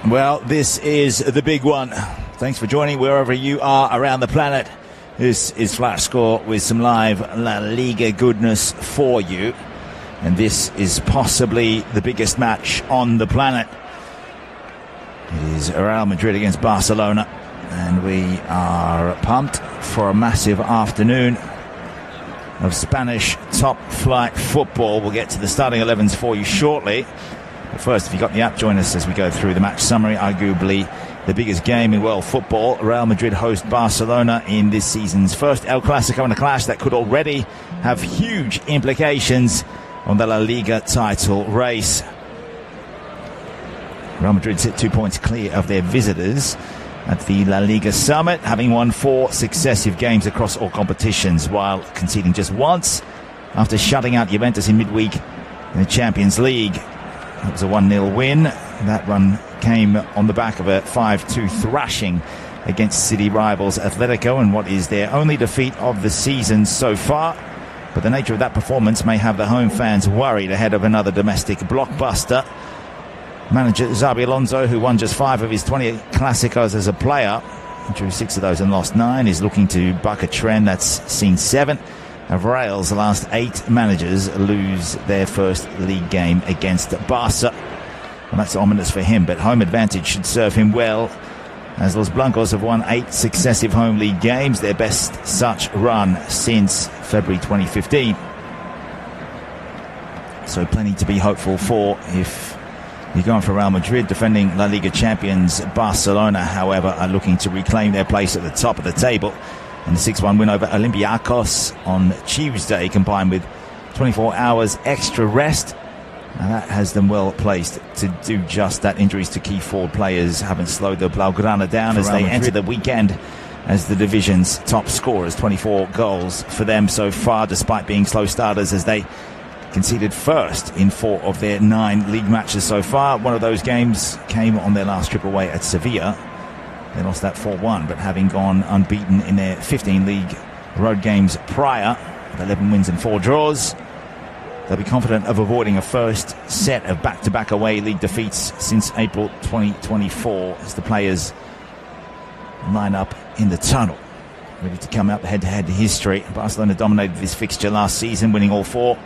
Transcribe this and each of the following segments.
Well, this is the big one. Thanks for joining wherever you are around the planet. This is Flash Score with some live La Liga goodness for you. And this is possibly the biggest match on the planet. It is Real Madrid against Barcelona. And we are pumped for a massive afternoon of Spanish top-flight football. We'll get to the starting 11s for you shortly. But first, if you've got the app, join us as we go through the match summary. Arguably the biggest game in world football. Real Madrid host Barcelona in this season's first El Clasico, in a clash that could already have huge implications on the La Liga title race. Real Madrid sit 2 points clear of their visitors at the La Liga summit, having won 4 successive games across all competitions, while conceding just once after shutting out Juventus in midweek in the Champions League. It was a 1-0 win. That run came on the back of a 5-2 thrashing against city rivals Atletico, and what is their only defeat of the season so far. But the nature of that performance may have the home fans worried ahead of another domestic blockbuster. Manager Xabi Alonso, who won just 5 of his 28 Clásicos as a player, drew 6 of those and lost 9, is looking to buck a trend that's seen 7 of Real's last 8 managers lose their first league game against Barca. And that's ominous for him, but home advantage should serve him well, as Los Blancos have won 8 successive home league games, their best such run since February 2015. So plenty to be hopeful for if you're going for Real Madrid. Defending La Liga champions Barcelona, however, are looking to reclaim their place at the top of the table. And the 6-1 win over Olympiacos on Tuesday, combined with 24 hours extra rest, and that has them well placed to do just that. Injuries to key forward players haven't slowed the Blaugrana down as they enter the weekend as the division's top scorers. 24 goals for them so far, despite being slow starters, as they conceded first in 4 of their 9 league matches so far. One of those games came on their last trip away at Sevilla. They lost that 4-1, but having gone unbeaten in their 15 league road games prior, with 11 wins and 4 draws, they'll be confident of avoiding a first set of back-to-back away league defeats since April 2024, as the players line up in the tunnel, ready to come out the head-to-head history. Barcelona dominated this fixture last season, winning all 4,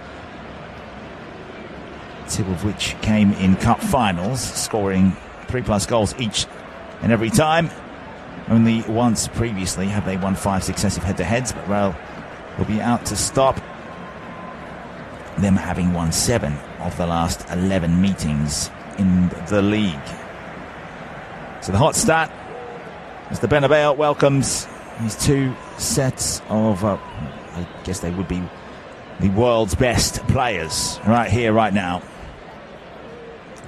2 of which came in cup finals, scoring 3+ goals each and every time. Only once previously have they won 5 successive head-to-heads, but Real will be out to stop them, having won 7 of the last 11 meetings in the league. So the hot start as the Bernabeu welcomes these 2 sets of, I guess they would be the world's best players right here, right now.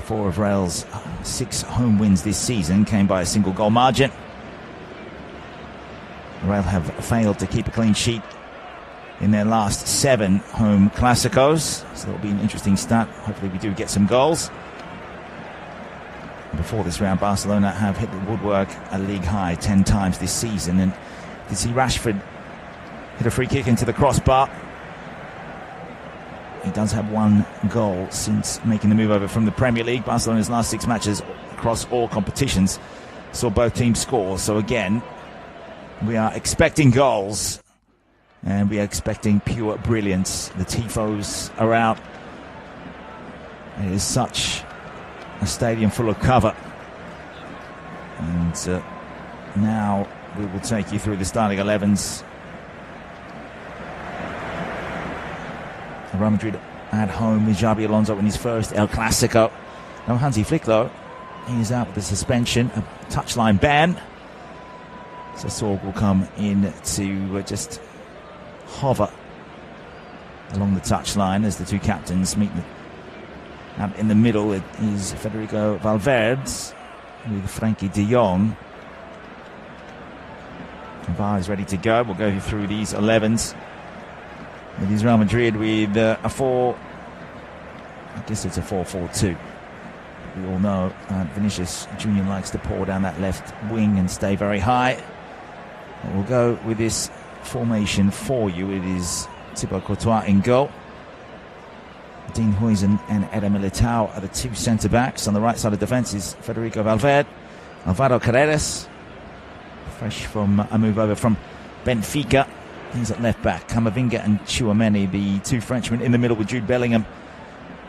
4 of Real's 6 home wins this season came by a single goal margin. Real have failed to keep a clean sheet in their last 7 home Clásicos, so that'll be an interesting start. Hopefully we do get some goals. Before this round, Barcelona have hit the woodwork a league high 10 times this season, and you see Rashford hit a free kick into the crossbar. He does have 1 goal since making the move over from the Premier League. Barcelona's last 6 matches across all competitions saw both teams score. So again, we are expecting goals, and we are expecting pure brilliance. The tifos are out. It is such a stadium full of cover. And now we will take you through the starting 11s. Real Madrid at home with Xabi Alonso in his first El Clasico. No Hansi Flick, though. He's out with a suspension, a touchline ban. So Sorg will come in to just hover along the touchline as the 2 captains meet. Out in the middle, it is Federico Valverde with Frankie de Jong. VAR is ready to go. We'll go through these 11s. It is Real Madrid with a 4, I guess it's a 4-4-2. We all know Vinicius Jr. likes to pour down that left wing and stay very high. And we'll go with this formation for you. It is Thibaut Courtois in goal. Dean Huijsen and Eder Militao are the two centre-backs. On the right side of defence is Federico Valverde, Alvaro Carreras, fresh from a move over from Benfica. He's at left-back. Camavinga and Tchouameni, the two Frenchmen in the middle with Jude Bellingham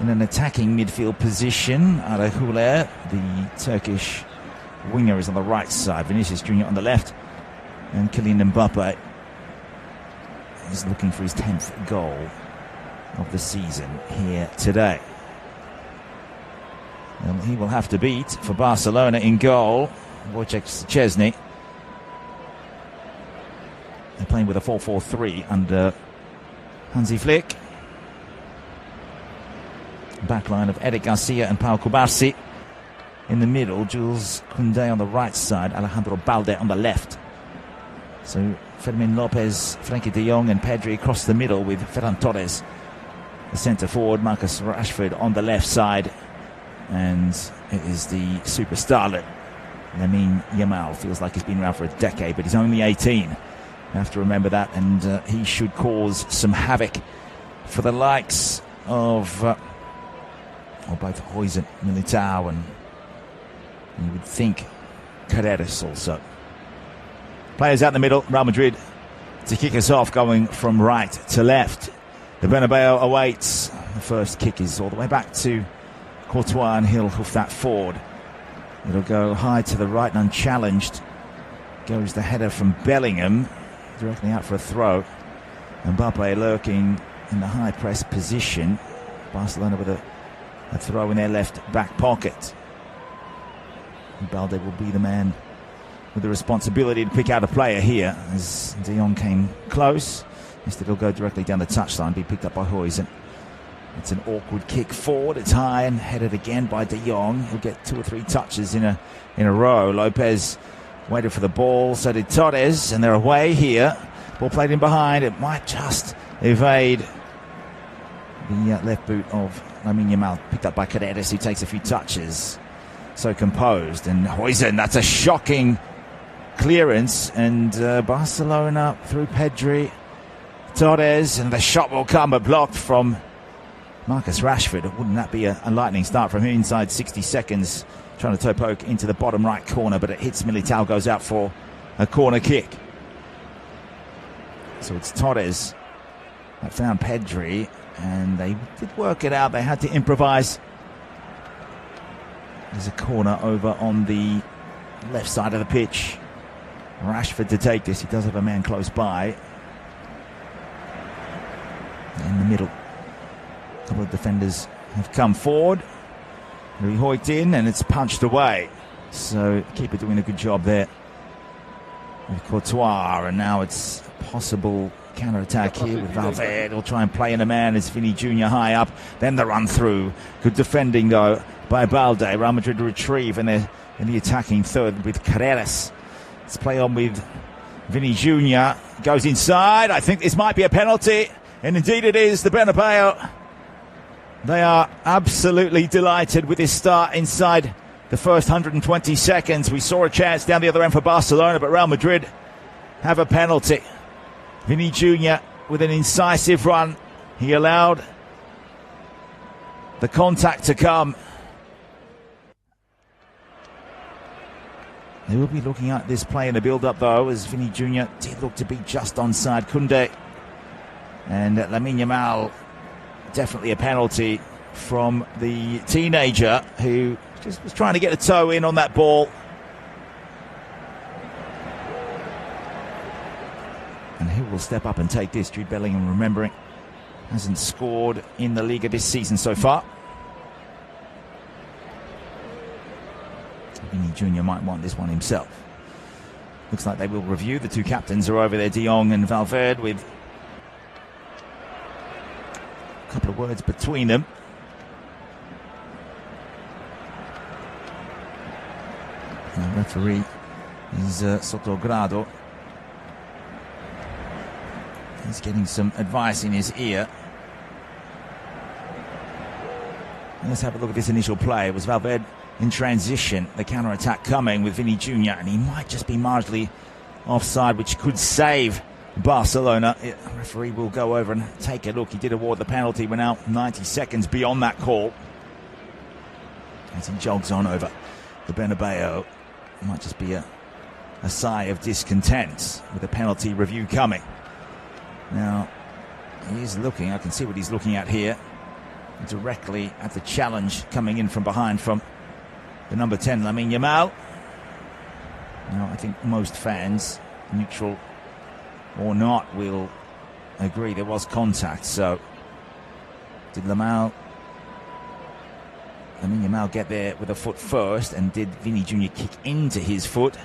in an attacking midfield position. Arda Güler, the Turkish winger, is on the right side. Vinicius Junior on the left. And Kylian Mbappe is looking for his 10th goal of the season here today. And he will have to beat, for Barcelona in goal, Wojciech Szczesny. They're playing with a 4-4-3 under Hansi Flick. Backline of Eric Garcia and Pau Cubarsí. In the middle, Jules Koundé on the right side, Alejandro Balde on the left. So Fermin Lopez, Frenkie de Jong and Pedri across the middle, with Ferran Torres, the centre forward, Marcus Rashford on the left side. And it is the super starlet, Lamine Yamal. Feels like he's been around for a decade, but he's only 18. You have to remember that, and he should cause some havoc for the likes of both Huijsen, Militao, and you would think Carreras also. Players out in the middle, Real Madrid to kick us off, going from right to left. The Bernabeu awaits. The first kick is all the way back to Courtois, and he'll hoof that forward. It'll go high to the right and unchallenged. Goes the header from Bellingham, directly out for a throw. Mbappe lurking in the high press position. Barcelona with a throw in their left back pocket. Balde will be the man with the responsibility to pick out a player here, as De Jong came close. Instead he'll go directly down the touchline, be picked up by Huijsen. It's an awkward kick forward. It's high and headed again by De Jong. He'll get 2 or 3 touches in a row. Lopez waited for the ball, so did Torres, and they're away here. Ball played in behind. It might just evade the left boot of Lamine Yamal, picked up by Carreras, who takes a few touches. So composed. And Huijsen, that's a shocking clearance. And Barcelona through Pedri, Torres, and the shot will come, but blocked from Marcus Rashford. Wouldn't that be a lightning start from him inside 60 seconds, trying to toe poke into the bottom right corner, but it hits Militao, goes out for a corner kick. So it's Torres that found Pedri, and they did work it out. They had to improvise. There's a corner over on the left side of the pitch. Rashford to take this. He does have a man close by. In the middle, a couple of defenders have come forward. Louis hoiked in, and it's punched away. So keeper doing a good job there with Courtois, and now it's a possible counter-attack here with Valverde. He'll try and play in a man as Vinny Junior high up. Then the run through. Good defending though by Balde. Real Madrid retrieve in the attacking third with Carreras. Let's play on with Vinny Junior. Goes inside. I think this might be a penalty. And indeed it is. The Bernabeu, they are absolutely delighted with this start inside the first 120 seconds. We saw a chance down the other end for Barcelona, but Real Madrid have a penalty. Vinny Junior with an incisive run. He allowed the contact to come. They will be looking at this play in the build-up, though, as Vinny Junior did look to be just onside. Koundé and Lamine Yamal, definitely a penalty from the teenager who just was trying to get a toe in on that ball. And who will step up and take this? Jude Bellingham, remembering, hasn't scored in the Liga this season so far. Vinny Junior might want this one himself. Looks like they will review. The two captains are over there, De Jong and Valverde, with a couple of words between them. The referee is Sottogrado. He's getting some advice in his ear. Let's have a look at this initial play. It was Valverde in transition, the counter-attack coming with Vinny Junior, and he might just be marginally offside, which could save Barcelona. The referee will go over and take a look. He did award the penalty. We're now 90 seconds beyond that call as he jogs on over the Bernabeu. It might just be a sigh of discontent with the penalty review coming. Now, he is looking, I can see what he's looking at here, directly at the challenge coming in from behind from the number 10, Lamine Yamal. Now, I think most fans, neutral or not, will agree there was contact. So, did Lamine Yamal get there with a foot first, and did Vini Jr. kick into his foot?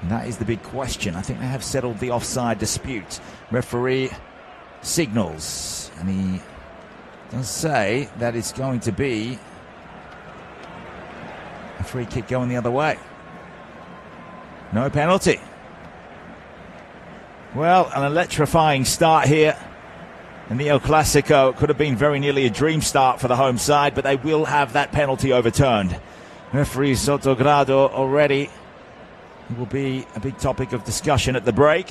And that is the big question. I think they have settled the offside dispute. Referee signals, and he does say that it's going to be a free kick going the other way. No penalty. Well, an electrifying start here in the El Clasico. Could have been very nearly a dream start for the home side, but they will have that penalty overturned. Referee Sotogrado already. It will be a big topic of discussion at the break.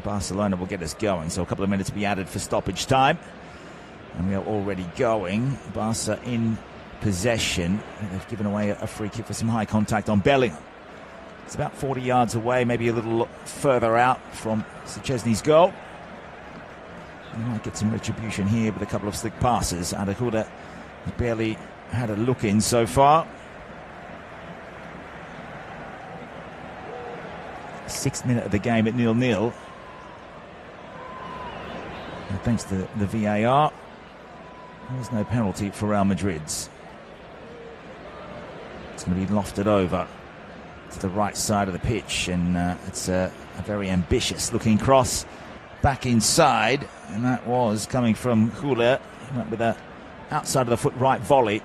Barcelona will get us going, so a couple of minutes will be added for stoppage time. And we are already going. Barca in possession. They've given away a free kick for some high contact on Bellingham. It's about 40 yards away, maybe a little further out from Szczesny's goal. They might get some retribution here with a couple of slick passes. Araujo barely had a look in so far. 6th minute of the game at 0-0. And thanks to the VAR, there's no penalty for Real Madrid's. It's going to be lofted over to the right side of the pitch, and it's a very ambitious looking cross back inside, and that was coming from Hula. He went with a outside of the foot right volley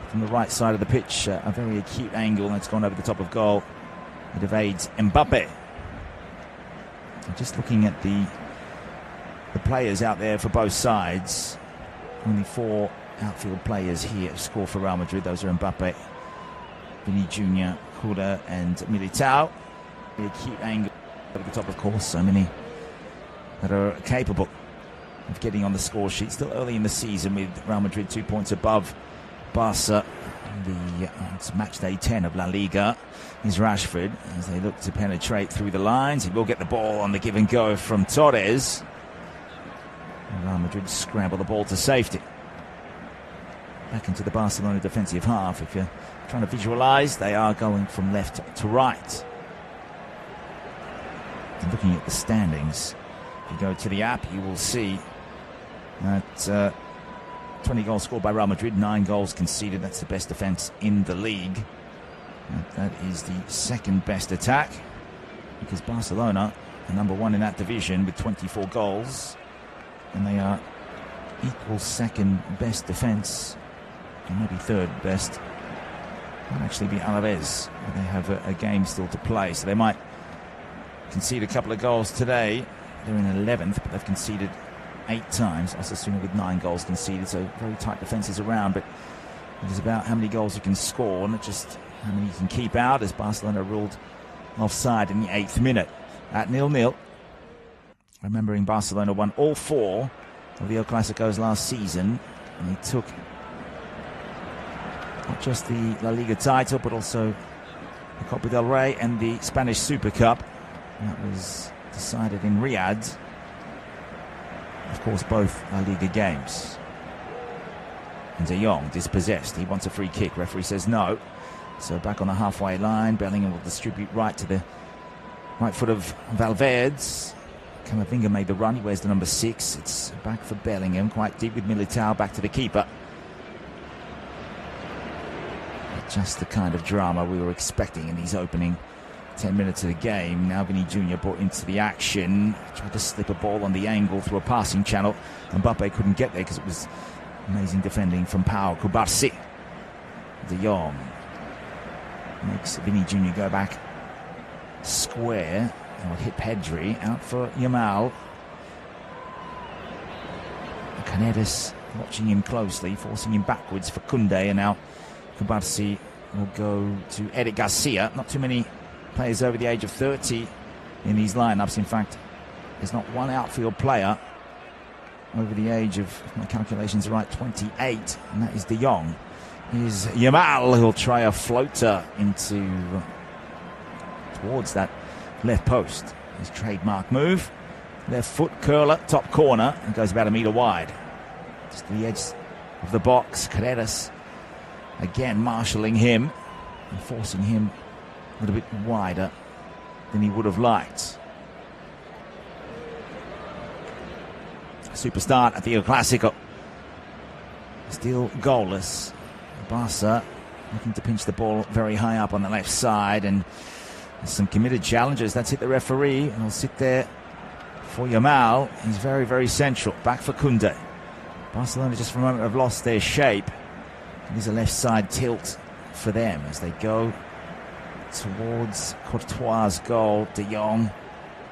from the right side of the pitch, a very acute angle, and it's gone over the top of goal. It evades Mbappe. Just looking at the players out there for both sides, only 4 outfield players here score for Real Madrid. Those are Mbappe, Vini Jr., Hula and Militao. The acute angle over the top, of course. So many that are capable of getting on the score sheet. Still early in the season with Real Madrid 2 points above Barca. It's match day 10 of La Liga. Is Rashford as they look to penetrate through the lines. He will get the ball on the give and go from Torres. And Real Madrid scramble the ball to safety. Back into the Barcelona defensive half. If you're trying to visualise, they are going from left to right. And looking at the standings, if you go to the app, you will see that 20 goals scored by Real Madrid, 9 goals conceded. That's the best defence in the league. That is the second best attack, because Barcelona are number 1 in that division with 24 goals, and they are equal second best defence, and maybe third best. Might actually be Alaves, but they have a game still to play, so they might concede a couple of goals today. They're in 11th, but they've conceded 8 times. Osasuna with 9 goals conceded, so very tight defences around, but it is about how many goals you can score, not just how many you can keep out, as Barcelona ruled offside in the 8th minute at 0-0. Remembering Barcelona won all 4 of the El Clasicos last season, and they took not just the La Liga title, but also the Copa del Rey and the Spanish Super Cup. And that was decided in Riyadh. Of course, both La Liga games. And De Jong dispossessed. He wants a free kick. Referee says no. So back on the halfway line, Bellingham will distribute right to the right foot of Valverde's. Camavinga made the run. He wears the number 6. It's back for Bellingham, quite deep with Militao, back to the keeper. Just the kind of drama we were expecting in these opening 10 minutes of the game. Now Vini Jr. brought into the action, tried to slip a ball on the angle through a passing channel. Mbappe couldn't get there because it was amazing defending from Pau Cubarsí. De Jong makes Vini Jr. go back square. Will hit Pedri, out for Yamal. Canedas watching him closely, forcing him backwards for Kunde, and now Cubarsí will go to Eric Garcia. Not too many players over the age of 30 in these lineups. In fact, there's not one outfield player over the age of, if my calculations are right, 28, and that is De Jong. Here's Yamal, who'll try a floater towards that left post. His trademark move. Left foot curler, top corner, and goes about a metre wide. Just to the edge of the box. Carreras again marshalling him and forcing him a little bit wider than he would have liked. Super start at the El Clasico. Still goalless. Barca looking to pinch the ball very high up on the left side, and some committed challenges. That's hit the referee, and he'll sit there for Yamal. He's very, very central. Back for Koundé. Barcelona just for a moment have lost their shape. There's a left side tilt for them as they go towards Courtois' goal. De Jong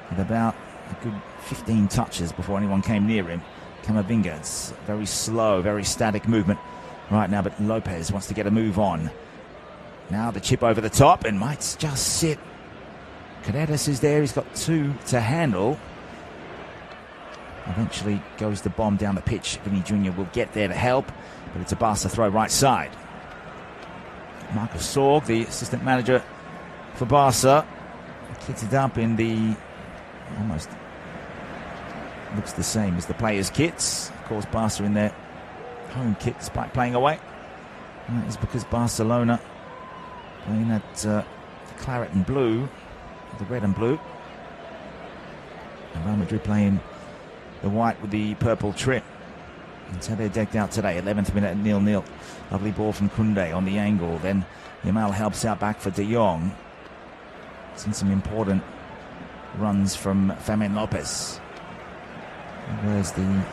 with about a good 15 touches before anyone came near him. Camavinga, it's very slow, very static movement right now, but Lopez wants to get a move on. Now the chip over the top and might just sit. Carreras is there, he's got two to handle. Eventually goes the bomb down the pitch. Vinny Jr. will get there to help, but it's a Barca throw right side. Marcus Sorg, the assistant manager for Barca, kits it up in the almost looks the same as the players' kits. Of course, Barca in their home kit despite playing away. And that is because Barcelona playing that the claret and blue, the red and blue. And Real Madrid playing the white with the purple trim. And so they're decked out today. 11th minute at 0-0. Lovely ball from Koundé on the angle. Then Yamal helps out back for De Jong. Seen some important runs from Fermin Lopez. Where's the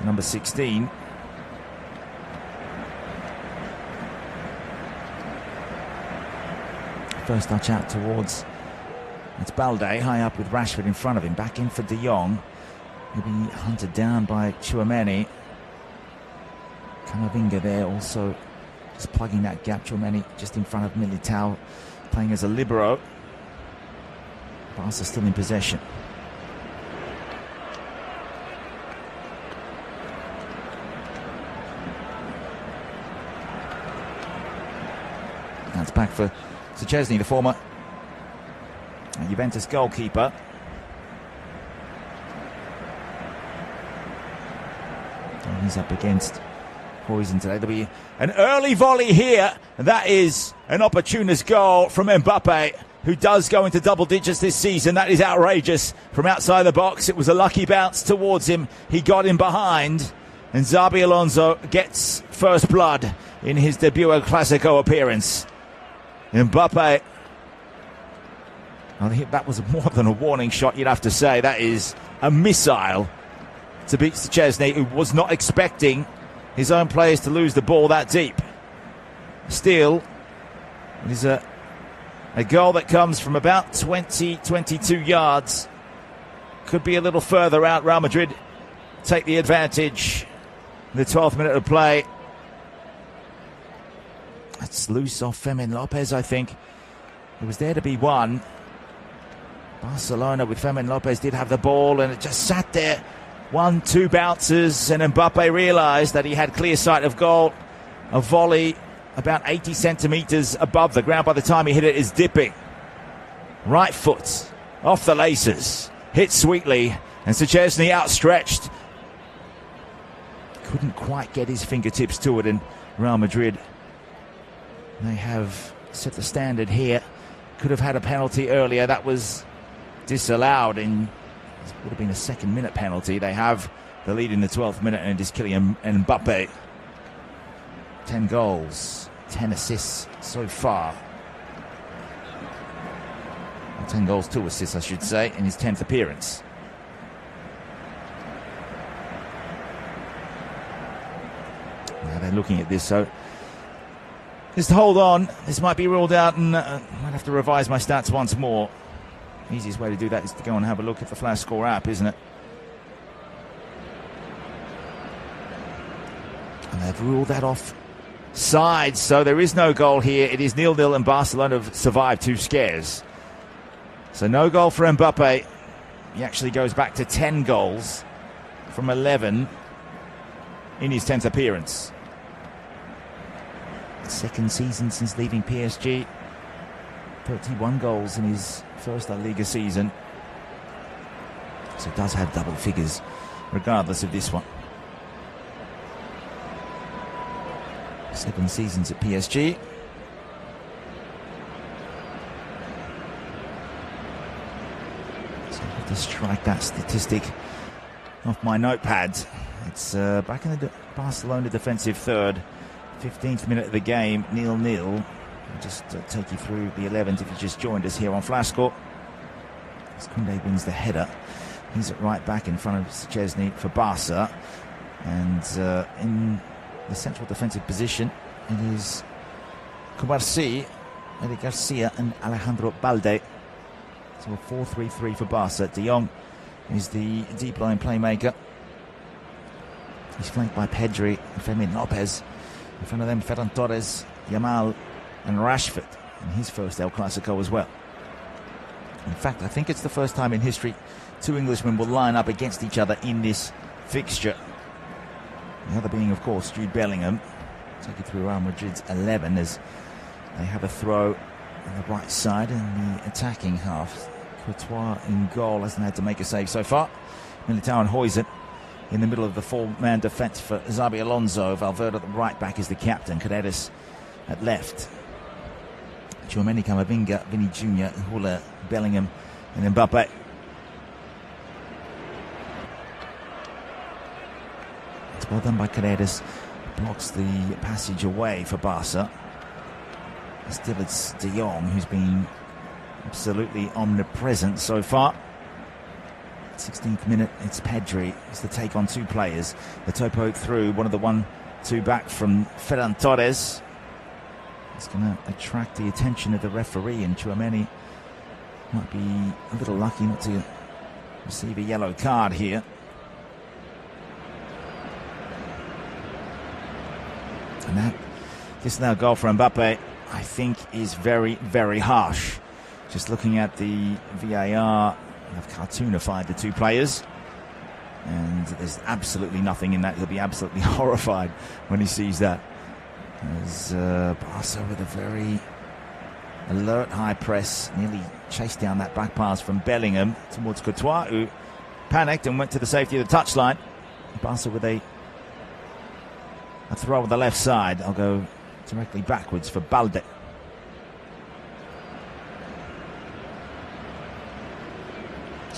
number 16? First touch out towards, it's Balde, high up with Rashford in front of him. Back in for De Jong. He'll be hunted down by Tchouaméni. Camavinga there also just plugging that gap. Tchouaméni just in front of Militao, playing as a libero. Barca still in possession. That's back for Szczesny, the former Juventus goalkeeper. And he's up against Poison today. There'll be an early volley here. And that is an opportunist goal from Mbappe, who does go into double digits this season. That is outrageous. From outside the box, it was a lucky bounce towards him. He got him behind. And Xabi Alonso gets first blood in his debut El Clasico appearance. Mbappe, I think that was more than a warning shot, you'd have to say. That is a missile to beat Szczesny, who was not expecting his own players to lose the ball that deep. Still, it is a goal that comes from about 22 yards. Could be a little further out. Real Madrid take the advantage in the 12th minute of play. That's loose off Fermin Lopez, I think. It was there to be one. Barcelona with Fermin Lopez did have the ball, and it just sat there. 1-2 bounces, and Mbappe realised that he had clear sight of goal. A volley about 80 centimetres above the ground by the time he hit it is dipping. Right foot off the laces. Hit sweetly, and Szczesny outstretched. Couldn't quite get his fingertips to it, and Real Madrid, they have set the standard here. Could have had a penalty earlier. That was disallowed. It would have been a second-minute penalty. They have the lead in the 12th minute, and it is Kylian Mbappe. 10 goals, 10 assists so far. Well, 10 goals, 2 assists, I should say, in his 10th appearance. Now they're looking at this, so just hold on. This might be ruled out, and I might have to revise my stats once more. The easiest way to do that is to go and have a look at the Flash Score app, isn't it? And they've ruled that off side, so there is no goal here. It is 0-0, and Barcelona have survived 2 scares. So no goal for Mbappe. He actually goes back to 10 goals from 11 in his 10th appearance. Second season since leaving PSG. 31 goals in his first La Liga season. So does have double figures regardless of this one. 7 seasons at PSG. So I have to strike that statistic off my notepad. It's back in the Barcelona defensive third. 15th minute of the game, 0-0. I'll just take you through the 11th if you just joined us here on Flashscore. Koundé wins the header. He's at right back in front of Szczesny for Barca. And in the central defensive position, it is Cubarsí, Eric Garcia and Alejandro Balde. So a 4-3-3 for Barca. De Jong is the deep line playmaker. He's flanked by Pedri and Fermin Lopez. In front of them, Ferran Torres, Yamal and Rashford in his first El Clasico as well. In fact, I think it's the first time in history 2 Englishmen will line up against each other in this fixture. The other being, of course, Jude Bellingham. Take you through Real Madrid's 11 as they have a throw on the right side in the attacking half. Courtois in goal, hasn't had to make a save so far. Militao and Huijsen in the middle of the 4-man defence for Xabi Alonso. Valverde at the right back is the captain. Paredes at left. Tchouaméni, Camavinga, Vinny Jr., Hula, Bellingham and Mbappe. It's well done by Paredes. Blocks the passage away for Barca. Still it's De Jong who's been absolutely omnipresent so far. 16th minute, it's Pedri. It's the take on 2 players. The topo through, one of the 1-2 back from Ferran Torres. It's going to attract the attention of the referee, and Tchouaméni might be a little lucky not to receive a yellow card here. And that disallowed goal for Mbappe, I think, is very, very harsh. Just looking at the VAR, I've cartoonified the 2 players, and there's absolutely nothing in that. He'll be absolutely horrified when he sees that. There's Barca with a very alert high press, nearly chased down that back pass from Bellingham towards Courtois, who panicked and went to the safety of the touchline. Barca with a throw on the left side. I'll go directly backwards for Balde.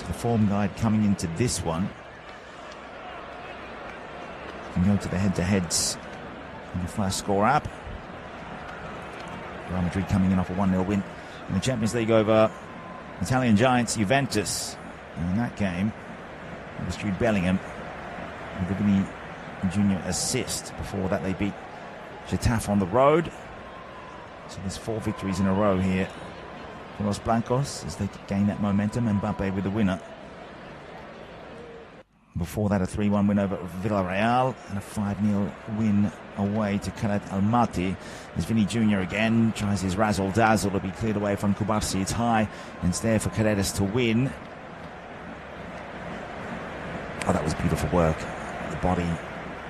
The form guide coming into this one. You can go to the head-to-heads on the Flashscore app. Real Madrid coming in off a 1-0 win in the Champions League over Italian giants Juventus. And in that game, it was Jude Bellingham with the Vinny Jr. assist. Before that, they beat Getafe on the road. So there's 4 victories in a row here for Los Blancos as they gain that momentum. Mbappe with the winner. Before that, a 3-1 win over Villarreal and a 5-0 win away to Khaled Almaty. As Vinny Jr. again tries his razzle-dazzle to be cleared away from Cubarsí. It's high, and it's there for Paredes to win. Oh, that was beautiful work. The body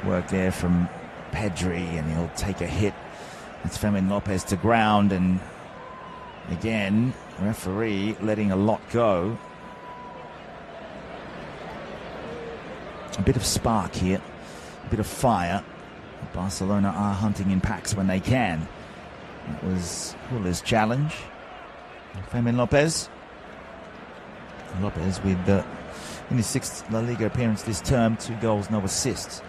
work there from Pedri, and he'll take a hit. It's Fermin Lopez to ground, and again, referee letting a lot go. A bit of spark here, a bit of fire. Barcelona are hunting in packs when they can. That was Hula's challenge. Fermin Lopez. Lopez with, in his 6th La Liga appearance this term, 2 goals, no assists.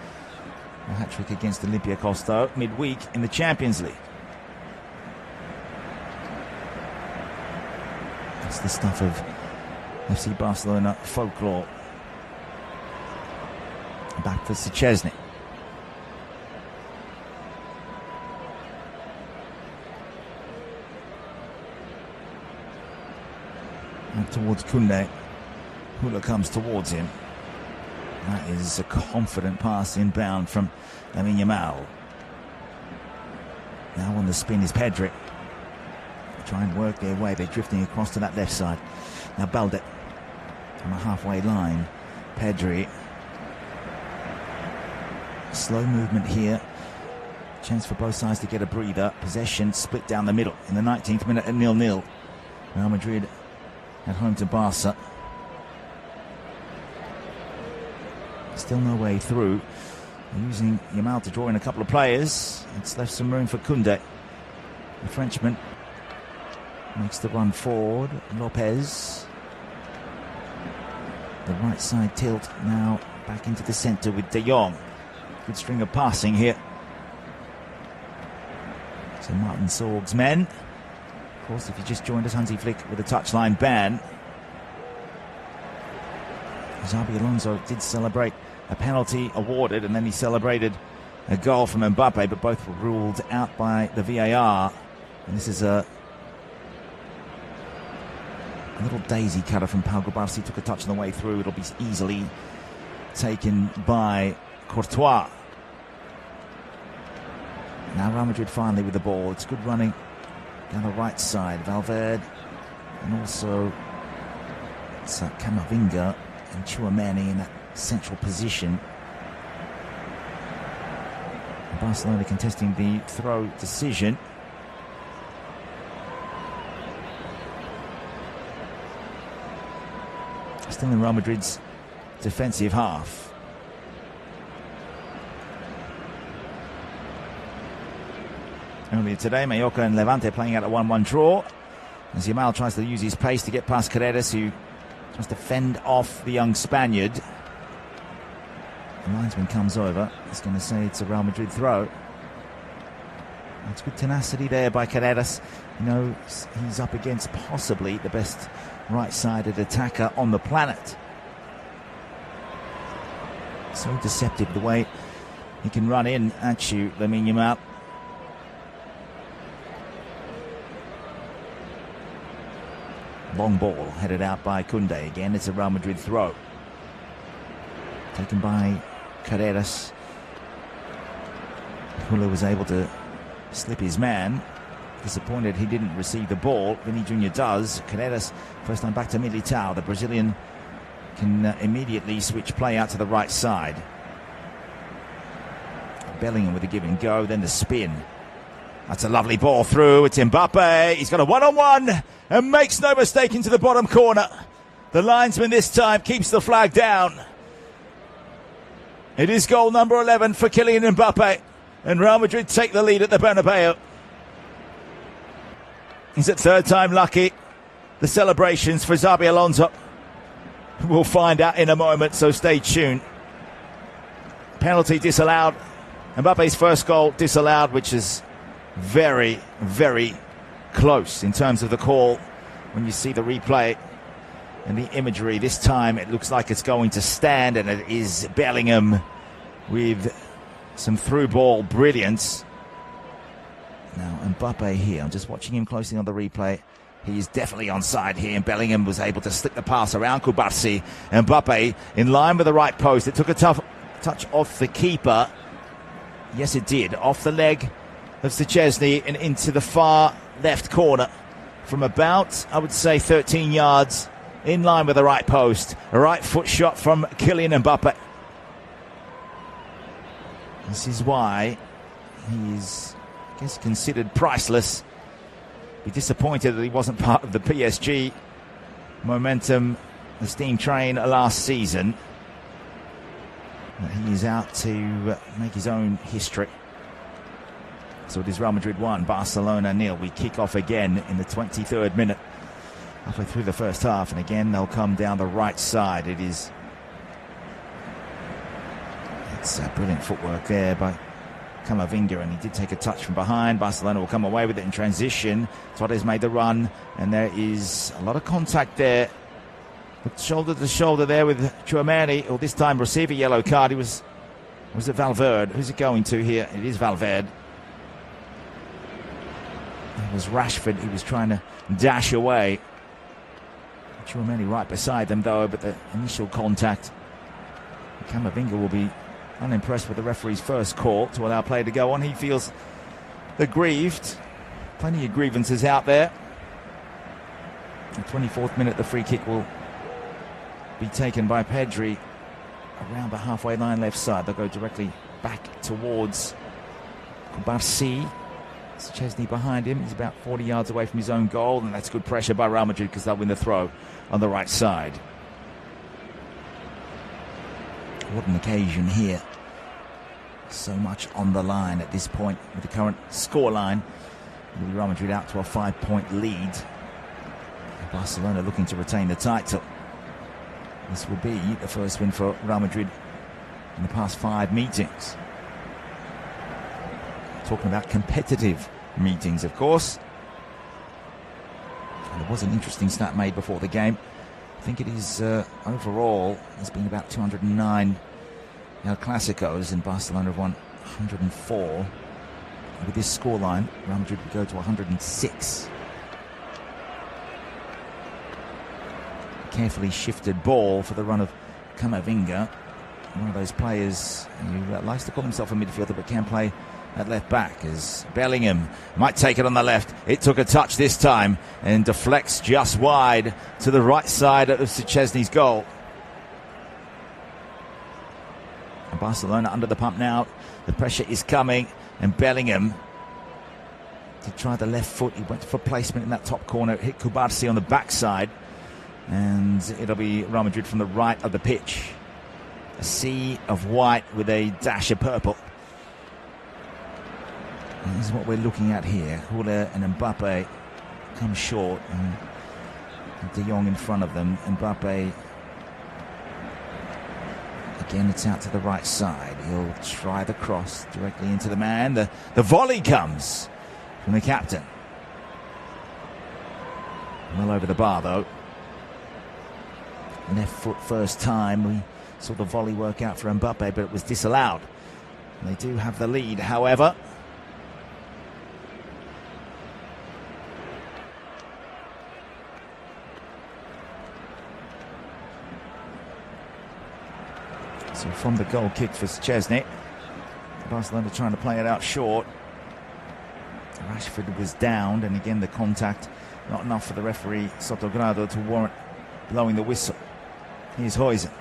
A hat-trick against Olympiacos, though, midweek in the Champions League. That's the stuff of FC Barcelona folklore. Back for Szczesny. And towards Koundé. Hula comes towards him. That is a confident pass inbound from Lamine Yamal. Now on the spin is Pedri. try and work their way. They're drifting across to that left side. Now Balde on the halfway line. Pedri. Slow movement here. Chance for both sides to get a breather. Possession split down the middle in the 19th minute at 0-0. Real Madrid at home to Barca. Still no way through. They're using Yamal to draw in a couple of players. It's left some room for Koundé. The Frenchman makes the run forward. Lopez. The right side tilt now back into the centre with De Jong. Good string of passing here. So Martin Sorg's men. Of course, if you just joined us, Hansi Flick with a touchline ban. Xabi Alonso did celebrate a penalty awarded, and then he celebrated a goal from Mbappe, but both were ruled out by the VAR. And this is a little daisy cutter from Pau Cubarsí. Took a touch on the way through. It'll be easily taken by Courtois. Now Real Madrid finally with the ball. It's good running down the right side. Valverde and also it's Camavinga and Tchouaméni in that central position. Barcelona contesting the throw decision. Still in Real Madrid's defensive half. Earlier today, Mallorca and Levante playing out a 1-1 draw. As Yamal tries to use his pace to get past Carreras, who tries to fend off the young Spaniard. The linesman comes over. He's going to say it's a Real Madrid throw. It's good tenacity there by Carreras. You know, he's up against possibly the best right-sided attacker on the planet. So deceptive the way he can run in at you, Lamine Yamal. Long ball headed out by Koundé. Again, it's a Real Madrid throw. Taken by Carreras. Hulo was able to slip his man. Disappointed he didn't receive the ball. Vini Jr. does. Carreras, first time back to Militao. The Brazilian can immediately switch play out to the right side. Bellingham with a give and go, then the spin. That's a lovely ball through. It's Mbappe. He's got a one-on-one and makes no mistake into the bottom corner. The linesman this time keeps the flag down. It is goal number 11 for Kylian Mbappe. And Real Madrid take the lead at the Bernabeu. He's at third time lucky. The celebrations for Xabi Alonso. We'll find out in a moment, so stay tuned. Penalty disallowed. Mbappe's first goal disallowed, which is very, very close in terms of the call. When you see the replay and the imagery, this time it looks like it's going to stand, and it is Bellingham with some through ball brilliance. Now Mbappe here, I'm just watching him closely on the replay. He is definitely onside here, and Bellingham was able to slip the pass around Cubarsí. Mbappe in line with the right post. It took a tough touch off the keeper. Yes, it did. Off the leg of Szczesny and into the far left corner from about, I would say, 13 yards in line with the right post. A right foot shot from Kylian Mbappe. This is why he's, I guess, considered priceless. Be disappointed that he wasn't part of the PSG momentum, the steam train last season. But he is out to make his own history. So it is Real Madrid 1, Barcelona 0. We kick off again in the 23rd minute, halfway through the first half, and again they'll come down the right side. It's brilliant footwork there by Camavinga, and he did take a touch from behind. Barcelona will come away with it in transition. Torres made the run, and there is a lot of contact there. Looked shoulder to shoulder there with Tchouaméni, or this time receive a yellow card. Was it Valverde? Who's it going to here? It is Valverde. It was Rashford. He was trying to dash away. Tchouaméni right beside them, though, but the initial contact. Camavinga will be unimpressed with the referee's first call to allow play to go on. He feels aggrieved. Plenty of grievances out there. The 24th minute, the free kick will be taken by Pedri around the halfway line left side. They'll go directly back towards Kubarsi. Szczesny behind him. He's about 40 yards away from his own goal, and that's good pressure by Real Madrid because they'll win the throw on the right side. What an occasion here. So much on the line at this point with the current scoreline. Real Madrid out to a 5-point lead. Barcelona looking to retain the title. This will be the first win for Real Madrid in the past 5 meetings. Talking about competitive meetings, of course. And there was an interesting stat made before the game. I think it is overall, there's been about 209 El Clasicos, and Barcelona have won 104. With this scoreline, Real Madrid would go to 106. Carefully shifted ball for the run of Camavinga, one of those players who likes to call himself a midfielder but can play at left back, as Bellingham might take it on the left. It took a touch this time and deflects just wide to the right side of Szczesny's goal. And Barcelona under the pump now. The pressure is coming, and Bellingham to try the left foot. He went for placement in that top corner. It hit Kubarsi on the backside, and it'll be Real Madrid from the right of the pitch. A sea of white with a dash of purple. And this is what we're looking at here. Hula and Mbappe come short, and De Jong in front of them. Mbappe, again, it's out to the right side. He'll try the cross directly into the man. The volley comes from the captain. Well over the bar, though. Left foot first time. We saw the volley work out for Mbappe, but it was disallowed. And they do have the lead, however. So from the goal kick for Szczesny, Barcelona trying to play it out short. Rashford was downed, and again the contact not enough for the referee Sotogrado to warrant blowing the whistle. Here's Huijsen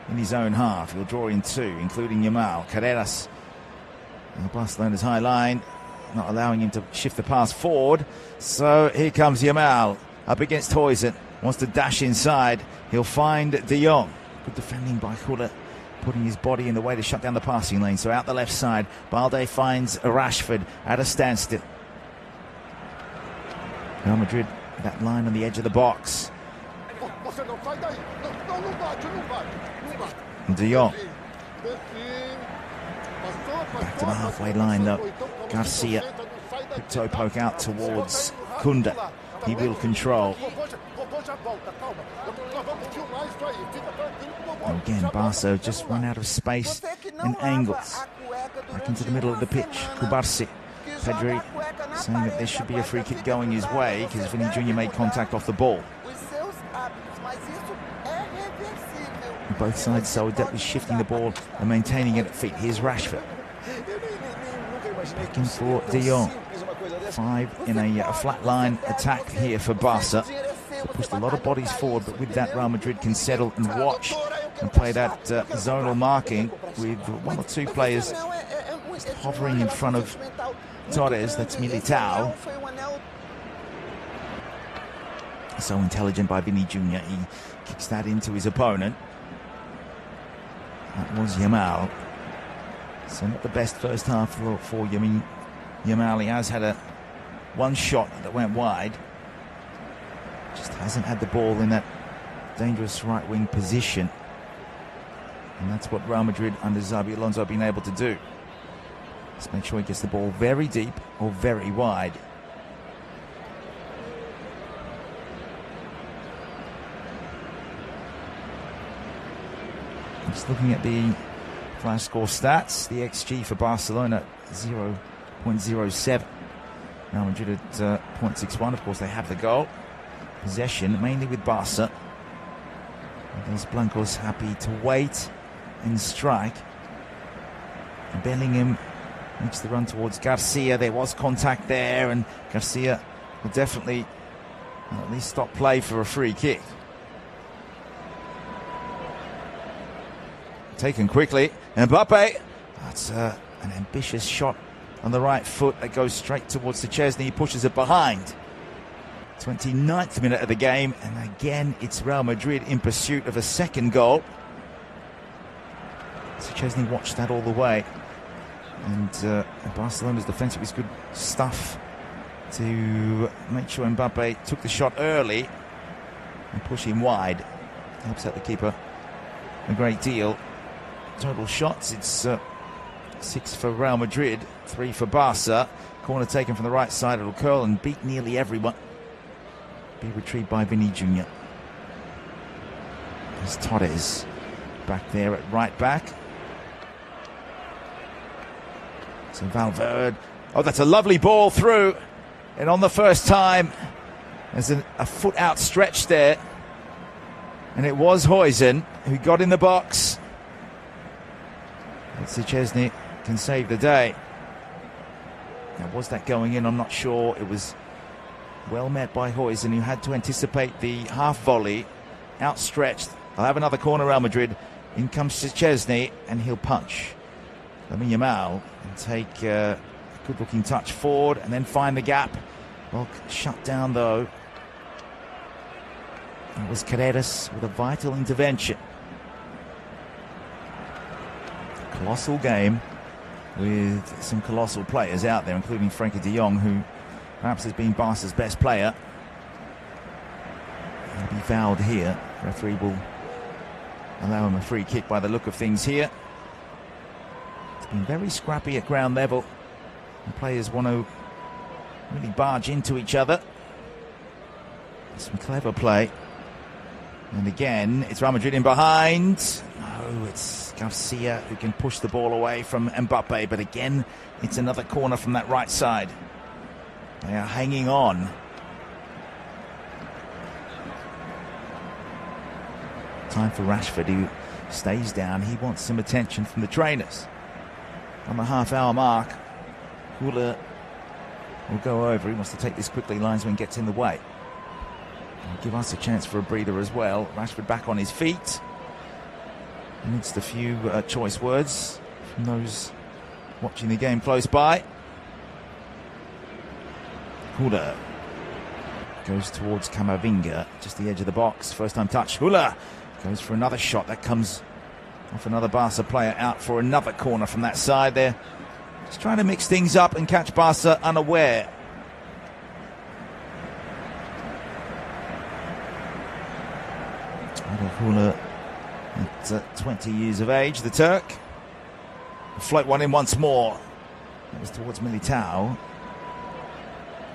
in his own half. He'll draw in 2, including Yamal. Carreras, Barcelona's high line, not allowing him to shift the pass forward. So here comes Yamal up against Huijsen. Wants to dash inside. He'll find De Jong. Good defending by Hula, putting his body in the way to shut down the passing lane. So out the left side, Balde finds Rashford at a standstill. Real Madrid, that line on the edge of the box. De Jong. Back to the halfway line, though. Garcia, quick toe poke out towards Kunda. He will control. Again, Barca just run out of space and angles. Back into the middle of the pitch. Kubarsi. Pedri saying that there should be a free kick going his way because Vini Jr. made contact off the ball. Both sides so adeptly shifting the ball and maintaining it at feet. Here's Rashford. Back in for De Jong. 5 in a flat line attack here for Barca. They pushed a lot of bodies forward, but with that Real Madrid can settle and watch and play that zonal marking with 1 or 2 players just hovering in front of Torres. That's Militao. So intelligent by Vini Jr. He kicks that into his opponent. That was Yamal. So not the best first half for Yamal. He has had one shot that went wide. Just hasn't had the ball in that dangerous right wing position. And that's what Real Madrid under Xabi Alonso have been able to do. Just make sure he gets the ball very deep or very wide. Just looking at the flash score stats, the XG for Barcelona 0.07. Real Madrid at 0.61. Of course, they have the goal. Possession mainly with Barca. Los Blancos happy to wait and strike. Bellingham makes the run towards Garcia. There was contact there, and Garcia will definitely At least stop play for a free kick. Taken quickly. Mbappe. That's an ambitious shot on the right foot that goes straight towards Szczesny. He pushes it behind. 29th minute of the game, and again it's Real Madrid in pursuit of a second goal. Szczesny watched that all the way, and Barcelona's defence was good stuff to make sure Mbappe took the shot early and push him wide. Helps out the keeper a great deal. Total shots, it's 6 for Real Madrid, 3 for Barca. Corner taken from the right side, it'll curl and beat nearly everyone. Be retrieved by Vinny Jr. There's Torres back there at right back. So Valverde. Oh, that's a lovely ball through. And on the first time, there's a foot outstretched there. And it was Huijsen who got in the box. But Szczesny can save the day. Now, was that going in? I'm not sure. It was well met by Huijsen, who had to anticipate the half volley. Outstretched. They'll have another corner, Real Madrid. In comes Szczesny, and he'll punch Lamine Yamal and take a good-looking touch forward and then find the gap. Well, shut down, though. It was Carreras with a vital intervention. Colossal game with some colossal players out there, including Frankie de Jong, who perhaps has been Barca's best player. He'll be fouled here. The referee will allow him a free kick by the look of things here. It's been very scrappy at ground level. And players want to really barge into each other. Some clever play. And again, it's Real Madrid in behind. No, it's Garcia who can push the ball away from Mbappe. But again, it's another corner from that right side. They are hanging on. Time for Rashford, who stays down. He wants some attention from the trainers. On the half-hour mark, Hula will go over. He wants to take this quickly. Linesman gets in the way. He'll give us a chance for a breather as well. Rashford back on his feet. Amidst a few choice words from those watching the game close by. Hula goes towards Camavinga, just the edge of the box. First time touch. Hula goes for another shot that comes off another Barca player, out for another corner from that side there. Just trying to mix things up and catch Barca unaware. Hula at 20 years of age, the Turk. Float one in once more. That was towards Militao.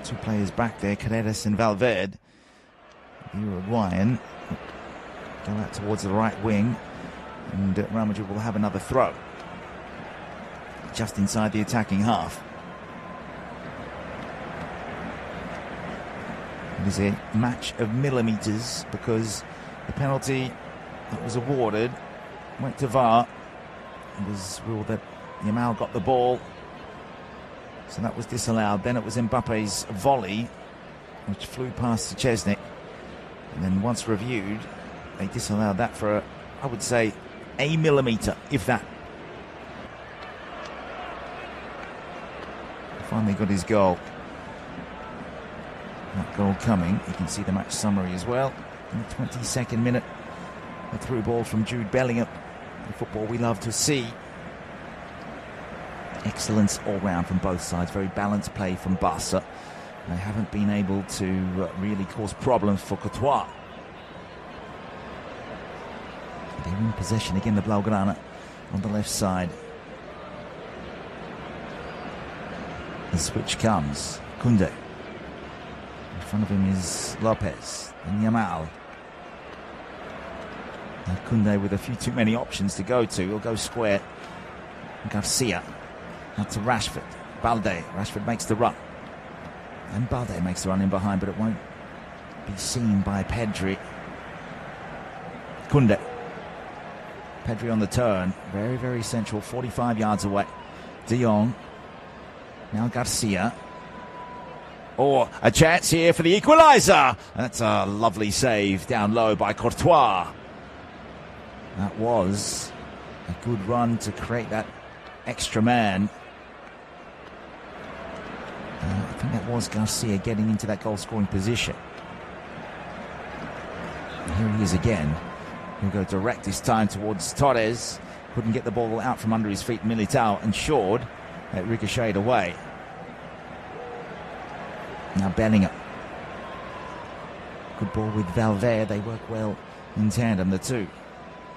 Two players back there, Carreras and Valverde. The Uruguayan go out towards the right wing, and Real Madrid will have another throw just inside the attacking half. It is a match of millimetres because the penalty that was awarded went to VAR. It was ruled that Yamal got the ball, so that was disallowed. Then it was Mbappe's volley, which flew past Szczesny. And then once reviewed, they disallowed that for, I would say, a millimetre, if that. Finally got his goal. That goal coming. You can see the match summary as well. In the 22nd minute, a through ball from Jude Bellingham. The football we love to see. Excellence all round from both sides. Very balanced play from Barca. They haven't been able to really cause problems for Courtois. They're in possession again, the Blaugrana on the left side. The switch comes. Koundé. In front of him is Lopez and Yamal. Koundé with a few too many options to go to. He'll go square. Garcia. Out to Rashford. Balde. Rashford makes the run. And Balde makes the run in behind, but it won't be seen by Pedri. Koundé. Pedri on the turn. Very, very central. 45 yards away. De Jong. Now Garcia. Or a chance here for the equaliser. That's a lovely save down low by Courtois. That was a good run to create that extra man. I think that was Garcia getting into that goal-scoring position. And here he is again. He'll go direct this time towards Torres. Couldn't get the ball out from under his feet. Militao ensured that ricocheted away. Now Bellingham. Good ball with Valverde. They work well in tandem, the two.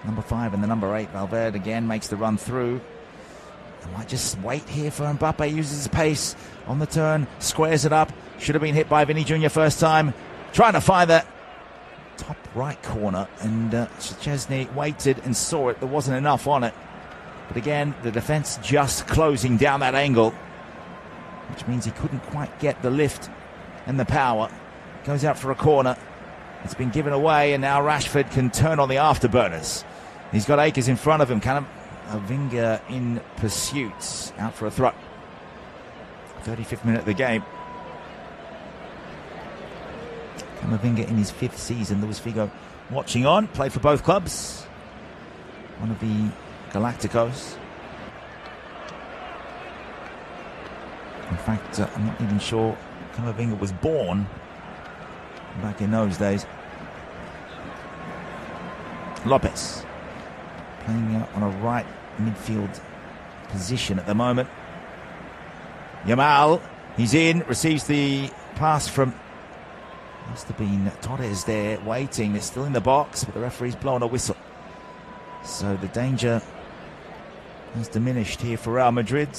Number 5 and the number 8. Valverde again makes the run through. I might just wait here for Mbappe. Uses his pace on the turn. Squares it up. Should have been hit by Vinny Jr. first time. Trying to find that top right corner. And Szczesny waited and saw it. There wasn't enough on it. But again, the defence just closing down that angle, which means he couldn't quite get the lift and the power. Goes out for a corner. It's been given away, and now Rashford can turn on the afterburners. He's got Akers in front of him. Camavinga in pursuit. Out for a throw. 35th minute of the game. Camavinga in his 5th season. Luis Figo watching on. Played for both clubs. One of the Galacticos. In fact, I'm not even sure Camavinga was born back in those days. Lopez playing on a right midfield position at the moment. Yamal, he's in, receives the pass from, must have been Torres there waiting. It's still in the box, but the referee's blown a whistle. So the danger has diminished here for Real Madrid.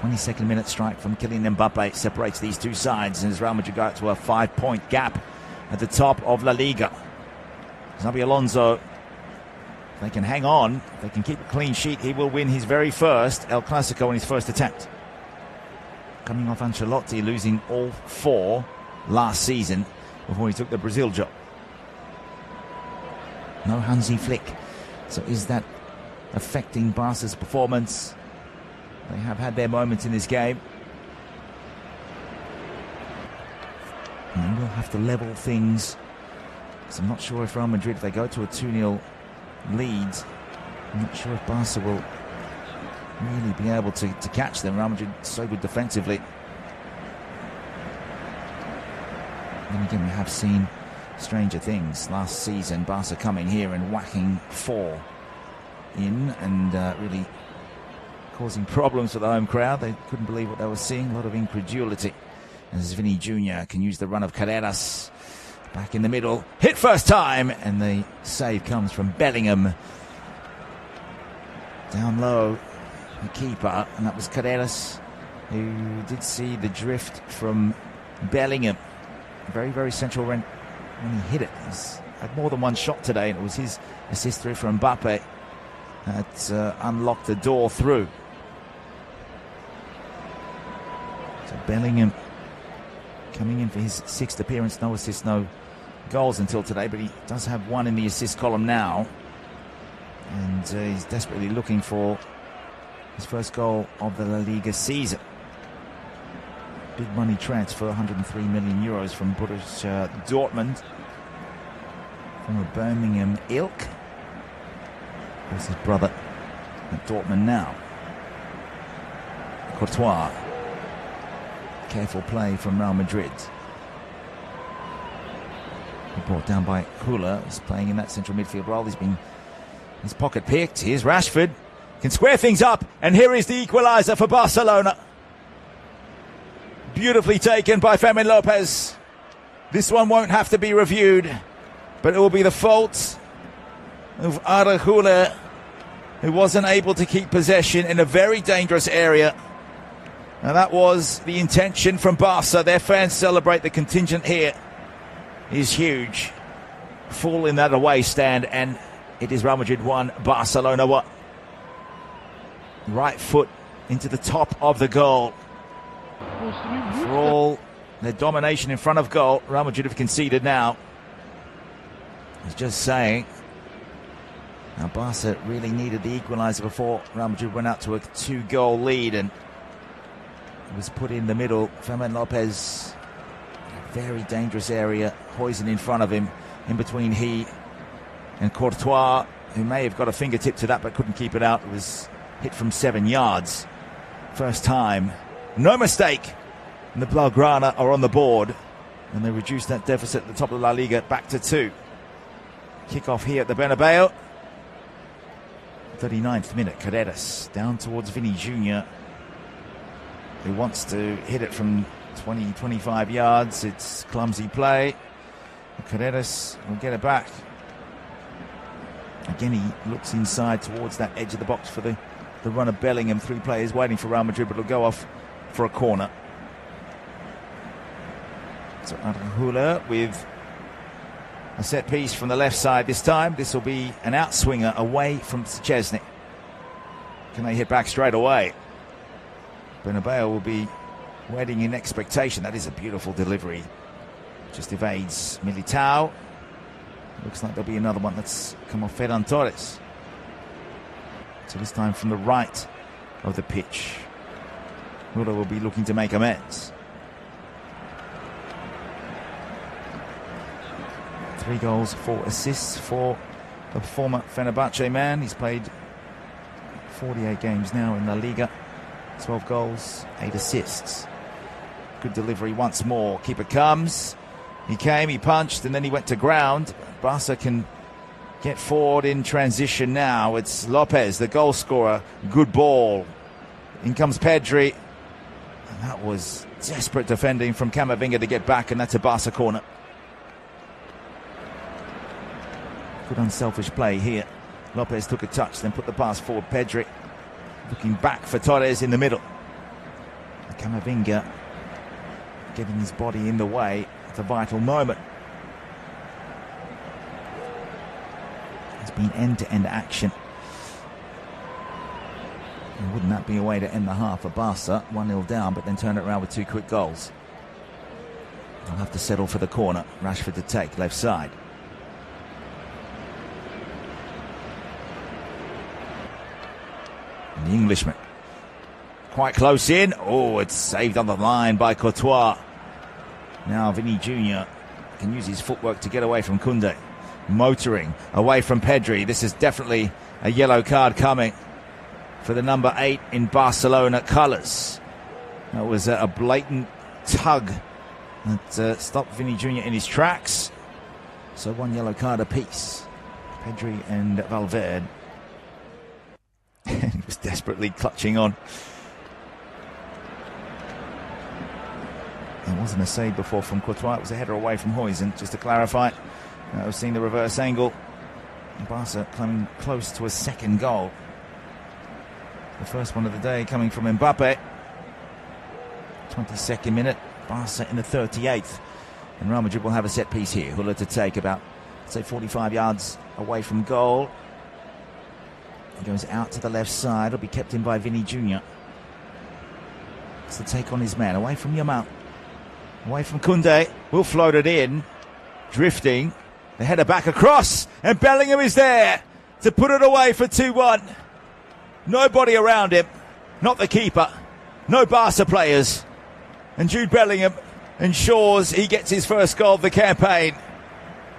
22nd minute strike from Kylian Mbappe separates these two sides, and as Real Madrid go out to a 5-point gap at the top of La Liga. Xabi Alonso, if they can hang on, if they can keep a clean sheet, he will win his very first El Clasico in his first attempt. Coming off Ancelotti losing all 4 last season before he took the Brazil job. No Hansi Flick. So is that affecting Barca's performance? They have had their moments in this game. And we'll have to level things. Because I'm not sure if Real Madrid, if they go to a 2-0 lead, I'm not sure if Barca will really be able to catch them. Real Madrid so good defensively. Then again, we have seen stranger things. Last season, Barca coming here and whacking 4 in and really causing problems for the home crowd. They couldn't believe what they were seeing. A lot of incredulity. As Vinny Jr. can use the run of Carreras. Back in the middle. Hit first time. And the save comes from Bellingham. Down low, the keeper. And that was Carreras, who did see the drift from Bellingham. Very, very central when he hit it. He's had more than one shot today. And it was his assist through from Mbappe that unlocked the door through. So Bellingham coming in for his 6th appearance. No assists, no goals until today, but he does have 1 in the assist column now. And he's desperately looking for his first goal of the La Liga season. Big money transfer, 103 million euros from Borussia Dortmund. From a Birmingham ilk. There's his brother at Dortmund now. Courtois. Careful play from Real Madrid. Brought down by Kula. He's playing in that central midfield role. He's been his pocket picked. Here's Rashford. Can square things up. And here is the equaliser for Barcelona. Beautifully taken by Fermin Lopez. This one won't have to be reviewed, but it will be the fault of Arajula, who wasn't able to keep possession in a very dangerous area. And that was the intention from Barca. Their fans celebrate. The contingent here is huge. Full in that away stand, and it is Real Madrid 1, Barcelona 1. Right foot into the top of the goal. For all their domination in front of goal, Real Madrid have conceded now. I was just saying, Now Barca really needed the equaliser before Real Madrid went out to a 2-goal lead, and it was put in the middle. Fermin Lopez, a very dangerous area. Huijsen in front of him, in between he and Courtois, who may have got a fingertip to that but couldn't keep it out. It was hit from 7 yards. First time. No mistake. And the Blaugrana are on the board, and they reduced that deficit at the top of La Liga back to 2. Kick off here at the Bernabeu. 39th minute, Carreras down towards Vinny Jr., who wants to hit it from 20-25 yards. It's clumsy play. Carreras will get it back. Again, he looks inside towards that edge of the box for the run of Bellingham. 3 players waiting for Real Madrid, but it'll go off for a corner. So Arjula with a set piece from the left side this time. This will be an outswinger away from Szczesny. Can they hit back straight away? Bernabeu will be waiting in expectation. That is a beautiful delivery. Just evades Militao. Looks like there'll be another one that's come off Ferran Torres. So this time from the right of the pitch. Müller will be looking to make amends. 3 goals, 4 assists for the former Fenerbahce man. He's played 48 games now in La Liga. 12 goals, 8 assists. Good delivery once more. Keeper comes. He came, he punched, and then he went to ground. Barca can get forward in transition now. It's Lopez, the goal scorer. Good ball. In comes Pedri. And that was desperate defending from Camavinga to get back, and that's a Barca corner. Good unselfish play here. Lopez took a touch, then put the pass forward. Pedri looking back for Torres in the middle. Camavinga getting his body in the way at a vital moment. It's been end-to-end action. And wouldn't that be a way to end the half for Barca? 1-0 down, but then turn it around with 2 quick goals. They'll have to settle for the corner. Rashford to take, left side. And the Englishman quite close in. Oh, it's saved on the line by Courtois. Now Vinny Jr. can use his footwork to get away from Koundé. Motoring away from Pedri. This is definitely a yellow card coming for the number 8 in Barcelona colours. That was a blatant tug that stopped Vinny Jr. in his tracks. So 1 yellow card apiece. Pedri and Valverde. He was desperately clutching on. It wasn't a save before from Courtois. It was a header away from Huijsen, just to clarify. I was seeing the reverse angle. Barca coming close to a 2nd goal. The first one of the day coming from Mbappe. 22nd minute. Barca in the 38th. And Real Madrid will have a set piece here. Müller to take about, say, 45 yards away from goal. He goes out to the left side. It'll be kept in by Vinny Jr. It's the take on his man. Away from Yamal. Away from Koundé. Will float it in. Drifting. The header back across. And Bellingham is there to put it away for 2-1. Nobody around him. Not the keeper. No Barca players. And Jude Bellingham ensures he gets his first goal of the campaign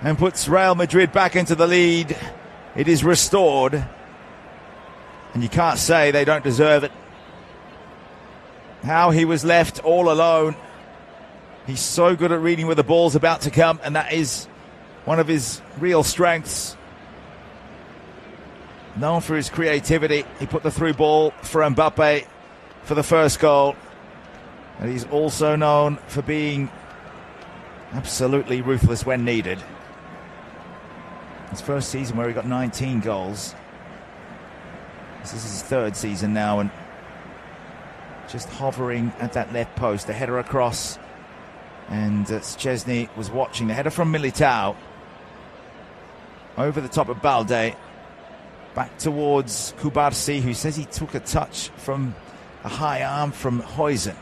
and puts Real Madrid back into the lead. It is restored. And you can't say they don't deserve it. How he was left all alone. He's so good at reading where the ball's about to come, and that is one of his real strengths. Known for his creativity. He put the through ball for Mbappe for the first goal. And he's also known for being absolutely ruthless when needed. His first season where he got 19 goals. This is his 3rd season now, and just hovering at that left post. The header across, and Szczesny was watching. The header from Militao over the top of Balde, back towards Kubarsi, who says he took a touch from a high arm from Huijsen.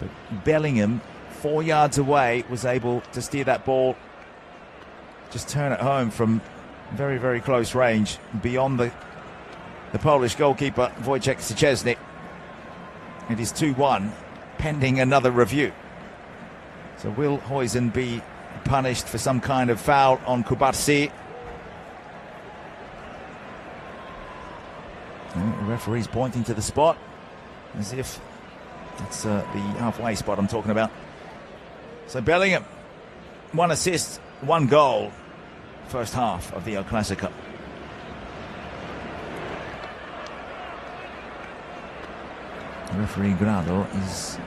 But Bellingham, 4 yards away, was able to steer that ball, just turn it home from Very, very close range beyond the Polish goalkeeper, Wojciech Szczesny. It is 2-1, pending another review. So will Huijsen be punished for some kind of foul on Kubarsi? The referee's pointing to the spot as if that's the halfway spot I'm talking about. So Bellingham, 1 assist, 1 goal, first half of the El Clasico. Referee Grado is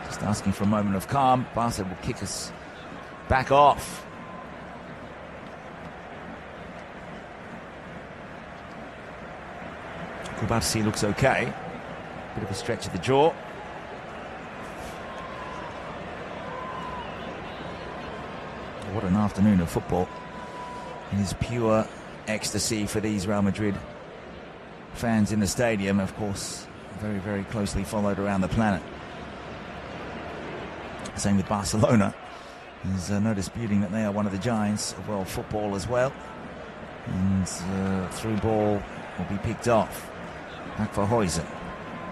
just asking for a moment of calm. Barca will kick us back off. Kubarsi looks okay. Bit of a stretch of the jaw. What an afternoon of football. It is pure ecstasy for these Real Madrid fans in the stadium, of course, very, very closely followed around the planet. Same with Barcelona. There's no disputing that they are one of the giants of world football as well. And through ball will be picked off. Back for Huijsen.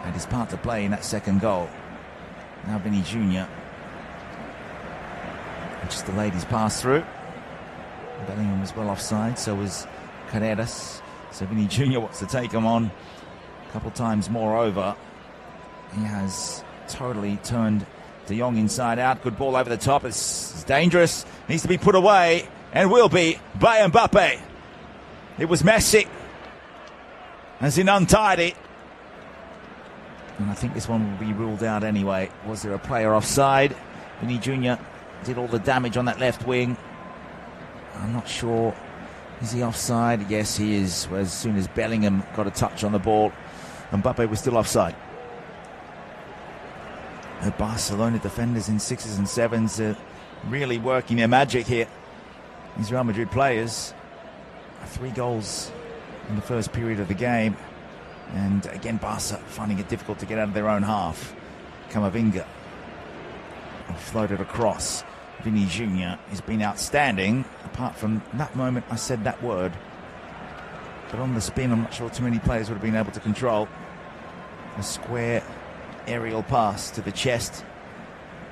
Had his part to play in that second goal. Now Vinny Jr. just delayed his pass through. Bellingham was well offside, so was Carreras. So Vinny Jr. wants to take him on a couple times more over. He has totally turned De Jong inside out. Good ball over the top. It's dangerous. Needs to be put away, and will be by Mbappe. It was Messi as in untidy. And I think this one will be ruled out anyway. Was there a player offside? Vinny Jr. did all the damage on that left wing. I'm not sure. Is he offside? Yes, he is. As soon as Bellingham got a touch on the ball, Mbappe was still offside. The Barcelona defenders in 6s and 7s are really working their magic here. These Real Madrid players, 3 goals in the first period of the game. And again, Barca finding it difficult to get out of their own half. Camavinga floated across. Vinny Jr. has been outstanding. Apart from that moment, I said that word. But on the spin, I'm not sure too many players would have been able to control. A square aerial pass to the chest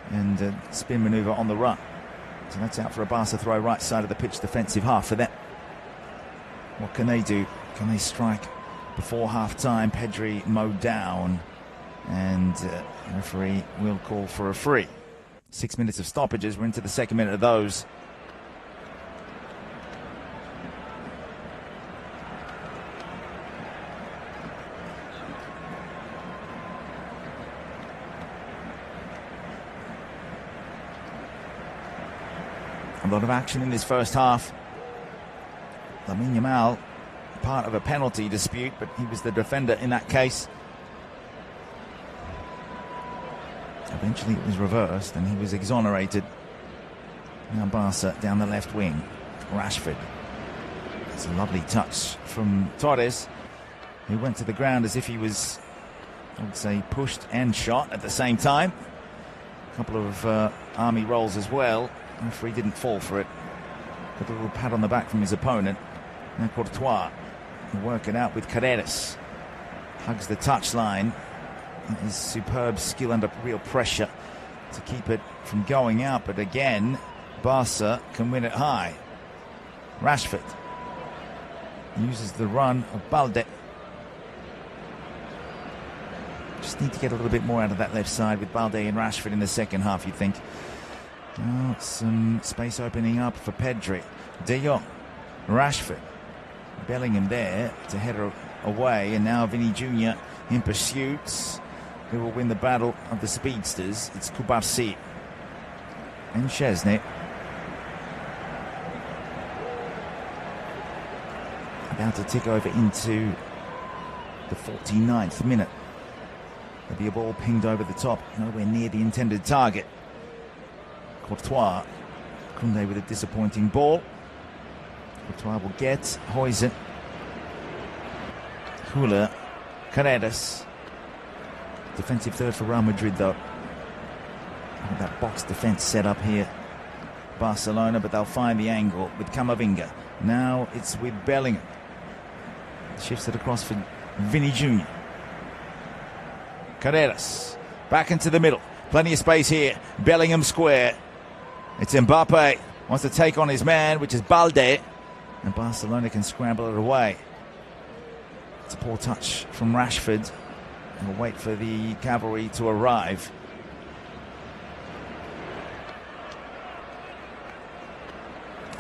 and a spin maneuver on the run. So that's out for a Barca throw, right side of the pitch, defensive half for them. What can they do? Can they strike before half-time? Pedri mowed down, and the referee will call for a free. 6 minutes of stoppages. We're into the second minute of those. A lot of action in this first half. Lamine Yamal, part of a penalty dispute, but he was the defender in that case. Eventually it was reversed and he was exonerated. Now Barca down the left wing. Rashford. It's a lovely touch from Torres, who went to the ground as if he was, I would say, pushed and shot at the same time. A couple of army rolls as well. The referee didn't fall for it. Got a little pat on the back from his opponent. Now Courtois will work it out with Carreras. Hugs the touchline. His superb skill under real pressure to keep it from going out. But again, Barca can win it high. Rashford uses the run of Balde. Just need to get a little bit more out of that left side with Balde and Rashford in the second half, you'd think. Oh, some space opening up for Pedri. De Jong, Rashford, Bellingham there to head her away, and now Vinny Jr. in pursuit. Who will win the battle of the speedsters? It's Kubarsi and Szczesny. About to tick over into the 49th minute. There'll be a ball pinged over the top, nowhere near the intended target. Courtois, Koundé with a disappointing ball. Courtois will get Huijsen, Hula, Carreras. Defensive third for Real Madrid, though. That box defense set up here, Barcelona, but they'll find the angle with Camavinga. Now it's with Bellingham. Shifts it across for Vinny Jr. Carreras back into the middle. Plenty of space here. Bellingham square. It's Mbappe. Wants to take on his man, which is Balde. And Barcelona can scramble it away. It's a poor touch from Rashford. And we'll wait for the cavalry to arrive.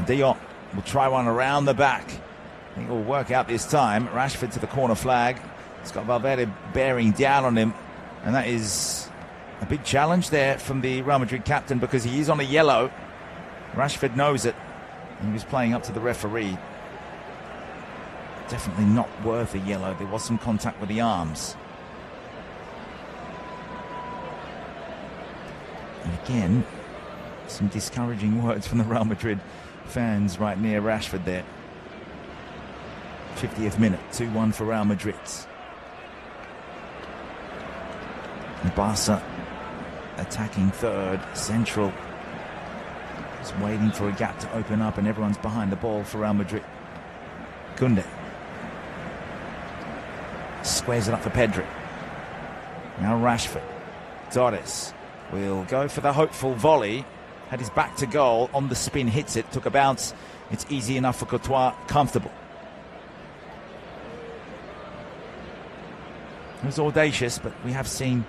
De Jong will try one around the back. I think it will work out this time. Rashford to the corner flag. It's got Valverde bearing down on him. And that is a big challenge there from the Real Madrid captain, because he is on a yellow. Rashford knows it. And he was playing up to the referee. Definitely not worth a yellow. There was some contact with the arms. And again, some discouraging words from the Real Madrid fans right near Rashford there. 50th minute, 2-1 for Real Madrid. And Barca attacking third, central. Just waiting for a gap to open up, and everyone's behind the ball for Real Madrid. Koundé squares it up for Pedri. Now Rashford. Torres will go for the hopeful volley. Had his back to goal, on the spin, hits it, took a bounce. It's easy enough for Courtois, comfortable. It was audacious, but we have seen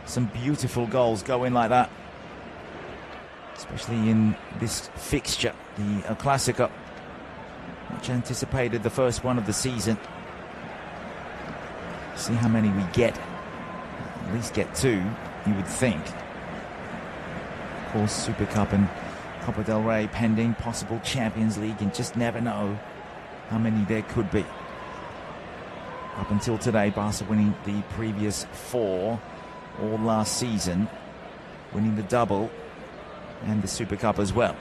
some beautiful goals go in like that. Especially in this fixture, the El Clasico. Much anticipated, the first one of the season. See how many we get. At least get two, you would think. Of course, Super Cup and Copa del Rey pending, possible Champions League, and just never know how many there could be. Up until today, Barca winning the previous four, all last season, winning the double and the Super Cup as well.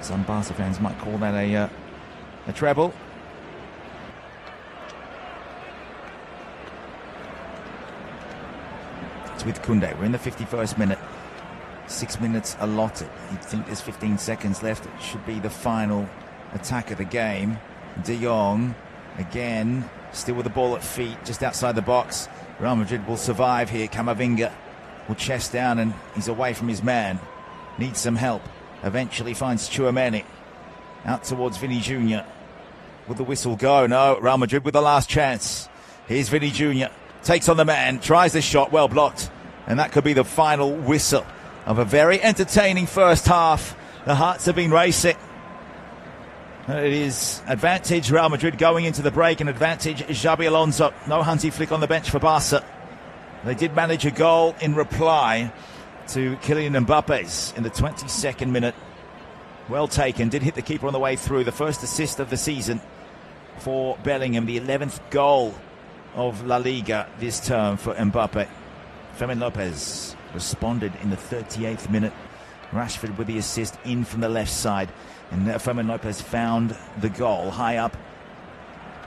Some Barca fans might call that a treble. It's with Koundé. We're in the 51st minute. 6 minutes allotted. You'd think there's 15 seconds left. It should be the final attack of the game. De Jong again, still with the ball at feet, just outside the box. Real Madrid will survive here. Camavinga will chest down, and he's away from his man. Needs some help. Eventually finds Tchouaméni. Out towards Vinny Jr. Will the whistle go? No, Real Madrid with the last chance. Here's Vinny Jr. Takes on the man, tries the shot, well blocked. And that could be the final whistle of a very entertaining first half. The hearts have been racing. It is advantage Real Madrid going into the break, and advantage Xabi Alonso. No Hansi Flick on the bench for Barca. They did manage a goal in reply to Kylian Mbappe's in the 22nd minute. Well taken, did hit the keeper on the way through. The first assist of the season for Bellingham, the 11th goal of La Liga this term for Mbappe. Fermin Lopez responded in the 38th minute. Rashford with the assist in from the left side. And Fermin Lopez found the goal high up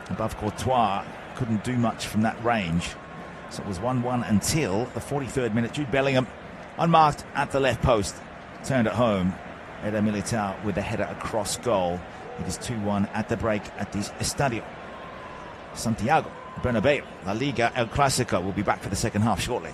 above Courtois. Couldn't do much from that range. So it was 1-1 until the 43rd minute. Jude Bellingham, unmarked at the left post, turned it home. Eder Militao with the header across goal. It is 2-1 at the break at the Estadio Santiago Bernabeu. La Liga El Clasico will be back for the second half shortly.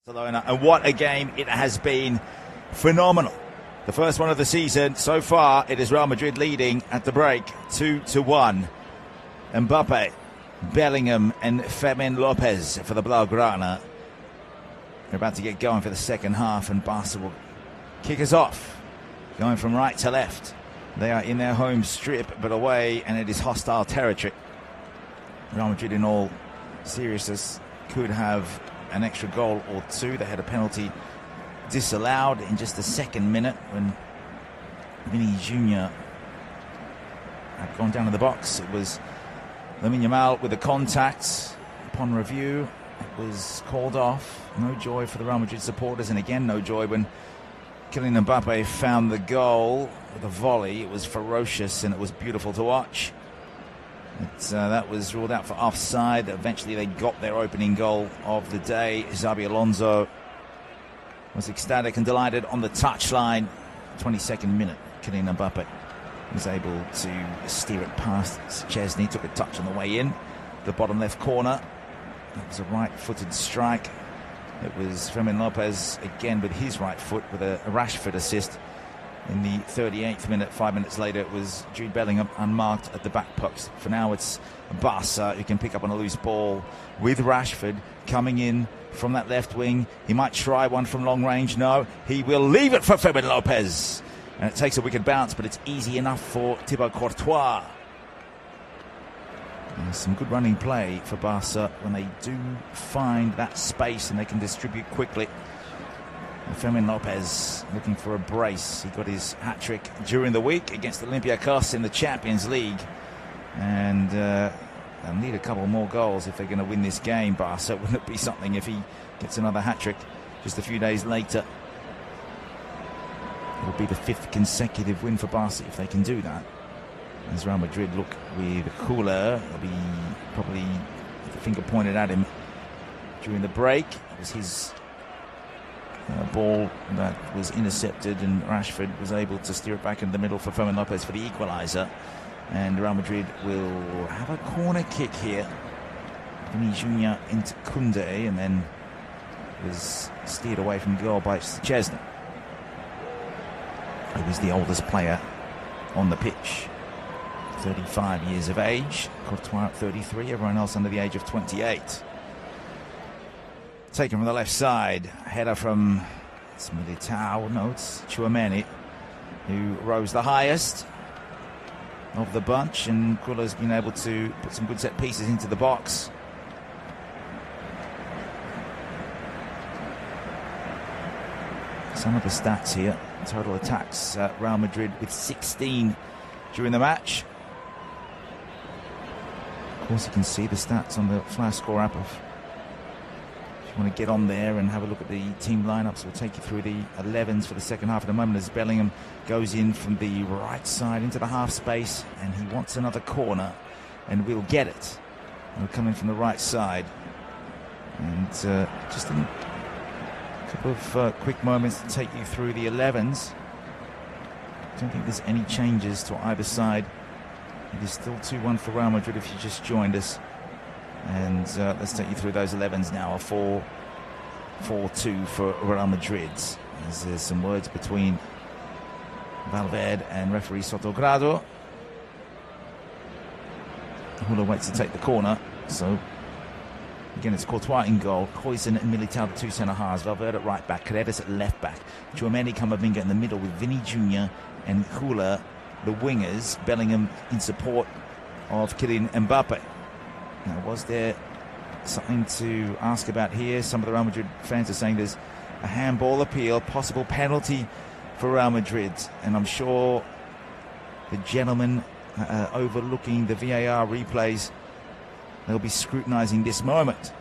Barcelona, and what a game it has been. Phenomenal. The first one of the season. So far, it is Real Madrid leading at the break, 2-1. Mbappe, Bellingham and Fermin Lopez for the Blaugrana. They're about to get going for the second half, and Barca will kick us off, going from right to left. They are in their home strip, but away, and it is hostile territory. Real Madrid, in all seriousness, could have an extra goal or two. They had a penalty disallowed in just the second minute when Vini Jr. had gone down to the box. It was Lamine Yamal with the contact. Upon review, it was called off. No joy for the Real Madrid supporters, and again no joy when Kylian Mbappe found the goal with a volley. It was ferocious and it was beautiful to watch. That was ruled out for offside. Eventually they got their opening goal of the day. Xabi Alonso was ecstatic and delighted on the touchline. 22nd minute, Kylian Mbappe was able to steer it past Szczesny. Took a touch on the way in, the bottom left corner. That was a right-footed strike. It was Fermin Lopez again with his right foot with a Rashford assist. In the 38th minute, 5 minutes later, it was Jude Bellingham unmarked at the back post. For now, it's Barca who can pick up on a loose ball with Rashford coming in from that left wing. He might try one from long range. No, he will leave it for Fermin Lopez. And it takes a wicked bounce, but it's easy enough for Thibaut Courtois. And some good running play for Barca when they do find that space and they can distribute quickly. Fermin Lopez looking for a brace. He got his hat-trick during the week against Olympiacos in the Champions League. And they'll need a couple more goals if they're going to win this game, Barca. Wouldn't it be something if he gets another hat-trick just a few days later? It will be the 5th consecutive win for Barca if they can do that. As Real Madrid look with Cooler, there'll be probably the finger pointed at him during the break. It was his ball that was intercepted, and Rashford was able to steer it back in the middle for Fermin Lopez for the equaliser. And Real Madrid will have a corner kick here. Vini Jr. into Koundé, and then was steered away from goal by Szczesny, who was the oldest player on the pitch. 35 years of age. Courtois at 33, everyone else under the age of 28. Taken from the left side, header from Militao, no, it's Tchouameni, who rose the highest of the bunch, and Kuller's been able to put some good set pieces into the box. Some of the stats here: total attacks, Real Madrid with 16 during the match. Of course, you can see the stats on the Flash Score app if you want to get on there and have a look at the team lineups. We'll take you through the 11s for the second half in a moment as Bellingham goes in from the right side into the half space, and he wants another corner, and we'll get it. We'll come in from the right side, and just in a couple of quick moments to take you through the 11s. I don't think there's any changes to either side. It is still 2-1 for Real Madrid if you just joined us. And let's take you through those 11s now. A 4-4-2 for Real Madrid. As there's some words between Valverde and referee Sotogrado. Hula waits to take the corner. So again, it's Courtois in goal, Huijsen and Militao, the two centre-halves, Valverde at right back, Paredes at left back, Tchouameni, Camavinga in the middle with Vini Jr. and Hula, the wingers, Bellingham in support of Kylian Mbappe. Now, was there something to ask about here? Some of the Real Madrid fans are saying there's a handball appeal, possible penalty for Real Madrid, and I'm sure the gentlemen overlooking the VAR replays, they'll be scrutinising this moment.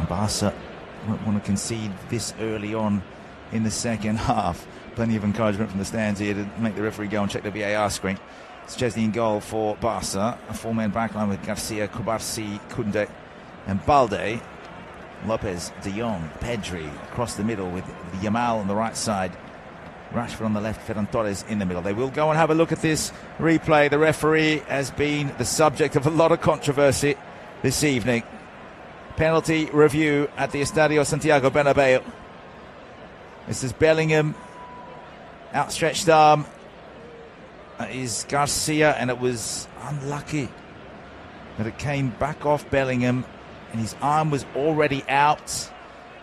Barca won't want to concede this early on in the second half. Plenty of encouragement from the stands here to make the referee go and check the VAR screen. Szczesny in goal for Barca. A four-man backline with Garcia, Kubarsi, Koundé and Balde. Lopez, De Jong, Pedri across the middle with Yamal on the right side. Rashford on the left, Ferran Torres in the middle. They will go and have a look at this replay. The referee has been the subject of a lot of controversy this evening. penalty review at the Estadio Santiago Bernabeu. This is Bellingham, outstretched arm. That is Garcia, and it was unlucky that it came back off Bellingham, and his arm was already out,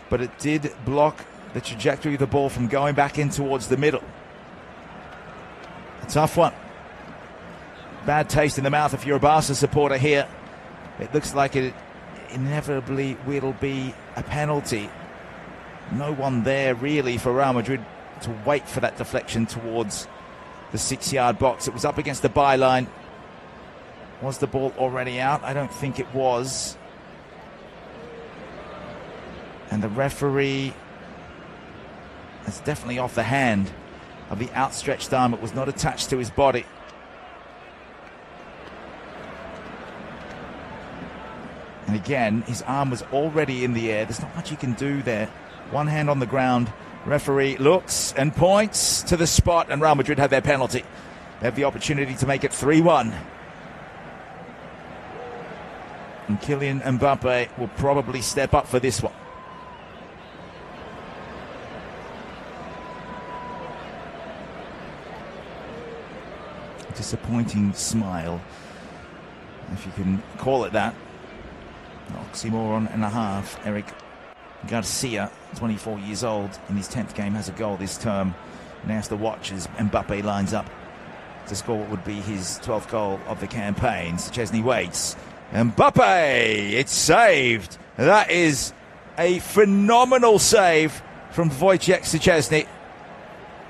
but it did block the trajectory of the ball from going back in towards the middle. A tough one. Bad taste in the mouth if you're a Barca supporter here. It looks like it inevitably will be a penalty. No one there really for Real Madrid to wait for that deflection towards the 6-yard box. It was up against the byline. Was the ball already out? I don't think it was. And the referee, it's definitely off the hand of the outstretched arm. It was not attached to his body. And again, his arm was already in the air. There's not much you can do there. One hand on the ground. Referee looks and points to the spot, and Real Madrid have their penalty. They have the opportunity to make it 3-1. And Kylian Mbappe will probably step up for this one. A disappointing smile, if you can call it that. Oxymoron and a half. Eric Garcia, 24 years old, in his 10th game, has a goal this term. Now has to watch as Mbappe lines up to score what would be his 12th goal of the campaign. Szczesny waits. Mbappe! It's saved. That is a phenomenal save from Wojciech Szczesny.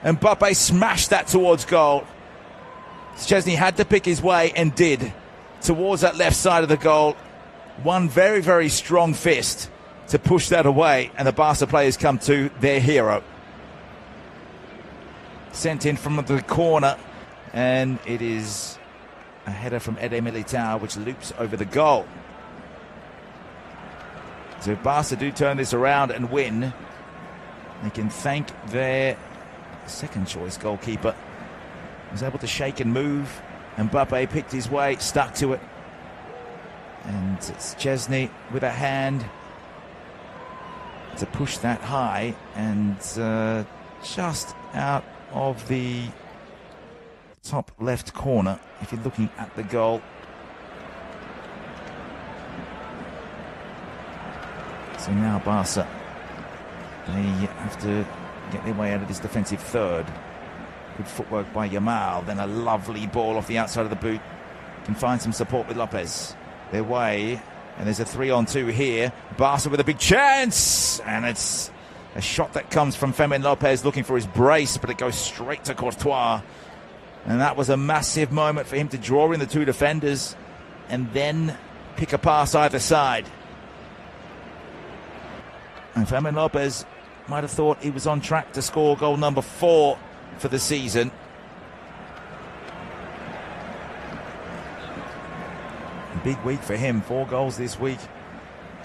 Mbappe smashed that towards goal. Szczesny had to pick his way and did towards that left side of the goal. One very, very strong fist to push that away, and the Barca players come to their hero. Sent in from the corner, and it is a header from Eder Militao, which loops over the goal. So if Barca do turn this around and win, they can thank their second choice goalkeeper. He was able to shake and move. Mbappe picked his way, stuck to it. And it's Szczesny with a hand to push that high, and just out of the top left corner if you're looking at the goal. So now Barca, they have to get their way out of this defensive third. Good footwork by Yamal, then a lovely ball off the outside of the boot. Can find some support with Lopez. Their way, and there's a 3-on-2 here. Barca with a big chance, and it's a shot that comes from Fermin Lopez looking for his brace, but it goes straight to Courtois. And that was a massive moment for him to draw in the two defenders and then pick a pass either side. And Fermin Lopez might have thought he was on track to score goal number 4 for the season. Big week for him, 4 goals this week,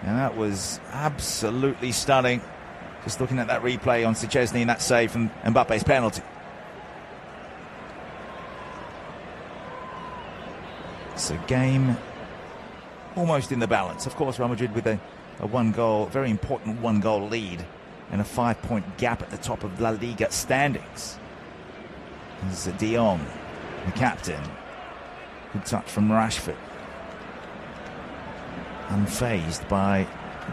and that was absolutely stunning. Just looking at that replay on Szczesny and that save from Mbappe's penalty. So game almost in the balance. Of course, Real Madrid with a 1-goal, very important 1-goal lead and a 5-point gap at the top of La Liga standings. This is De Jong, the captain. Good touch from Rashford. Unfazed by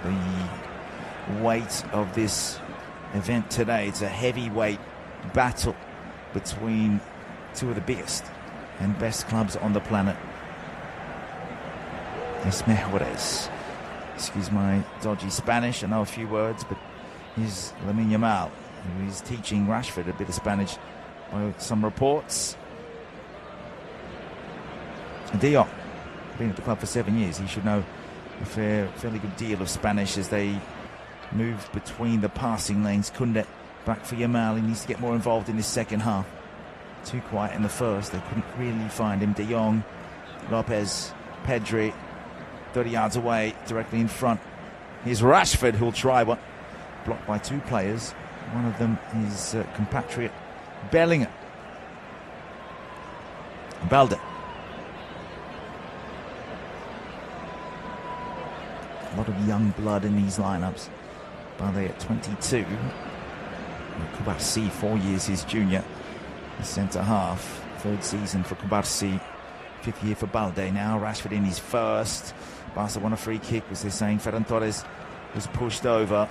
the weight of this event today. It's a heavyweight battle between two of the biggest and best clubs on the planet. Es mejores. Excuse my dodgy Spanish, I know a few words, but here's Lamine Yamal, who is teaching Rashford a bit of Spanish by some reports. De Jong, been at the club for 7 years, he should know a fairly good deal of Spanish as they move between the passing lanes. Koundé back for Yamal. He needs to get more involved in this second half. Too quiet in the first. They couldn't really find him. De Jong, Lopez, Pedri, 30 yards away, directly in front. Here's Rashford, who'll try one. Blocked by 2 players. One of them is compatriot Bellingham. Balde. lot of young blood in these lineups. Balde at 22. Kubarsi, 4 years his junior. The centre-half, 3rd season for Kubarsi, 5th year for Balde. Now Rashford in his first. Barca won a free kick, as they're saying. Ferran Torres was pushed over.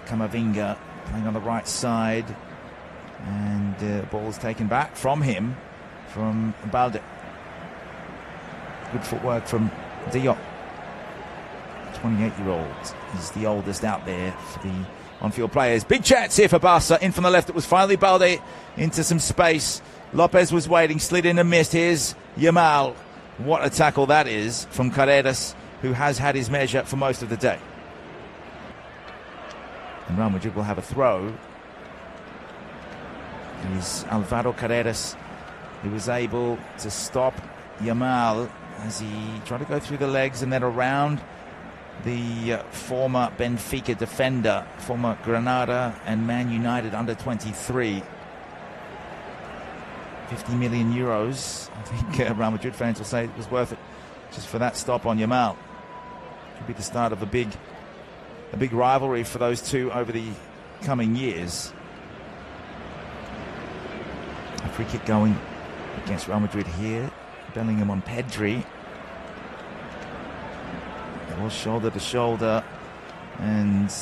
Camavinga playing on the right side. And the ball is taken back from him, from Balde. Good footwork from Diop. 28-year-old is the oldest out there for the on-field players. Big chance here for Barca. In from the left, it was finally Balde into some space. Lopez was waiting, slid in and missed. Here's Yamal. What a tackle that is from Carreras, who has had his measure for most of the day. And Real Madrid will have a throw. It is Alvaro Carreras who was able to stop Yamal as he tried to go through the legs and then around the former Benfica defender, former Granada and Man United under 23. 50 million euros. I think Real Madrid fans will say it was worth it just for that stop on Yamal. Could be the start of a big rivalry for those two over the coming years. A free kick going against Real Madrid here. Bellingham on Pedri. It was shoulder to shoulder, and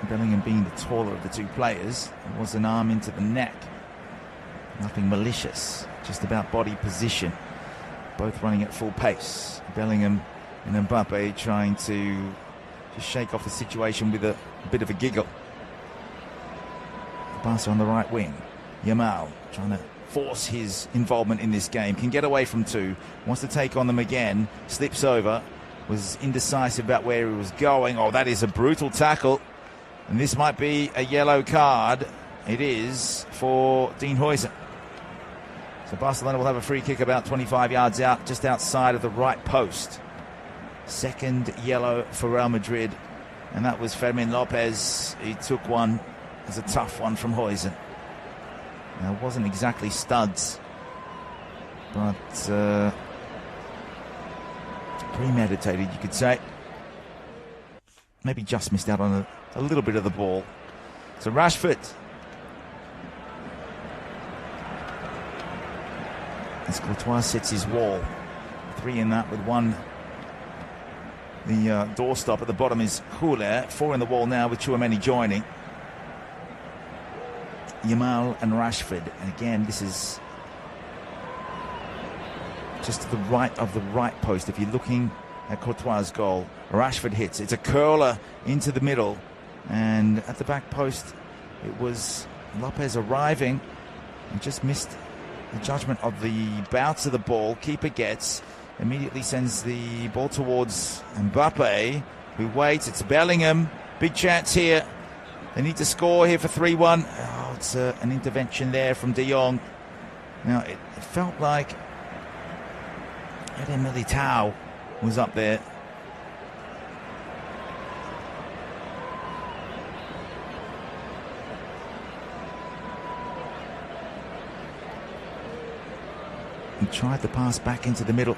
Bellingham being the taller of the two players, it was an arm into the neck. Nothing malicious, just about body position. Both running at full pace. Bellingham and Mbappe trying to just shake off the situation with a bit of a giggle. Barca on the right wing. Yamal trying to force his involvement in this game. Can get away from two. Wants to take on them again. Slips over. Was indecisive about where he was going. Oh, that is a brutal tackle. And this might be a yellow card. It is for Dean Huijsen. So Barcelona will have a free kick about 25 yards out, just outside of the right post. Second yellow for Real Madrid. And that was Fermin Lopez. He took one as a tough one from Huijsen. Now, it wasn't exactly studs, but premeditated, you could say. Maybe just missed out on a little bit of the ball. So Rashford. As Courtois sets his wall. 3 in that with 1. The doorstop at the bottom is Huller. 4 in the wall now with Tchouaméni joining. Yamal and Rashford, and again this is just to the right of the right post. If you're looking at Courtois' goal, Rashford hits. It's a curler into the middle, and at the back post it was Lopez arriving and just missed the judgment of the bounce of the ball. Keeper gets, immediately sends the ball towards Mbappe, who waits. It's Bellingham, big chance here. They need to score here for 3-1. Oh, it's an intervention there from De Jong. Now, it felt like Eder Militao was up there. He tried the pass back into the middle.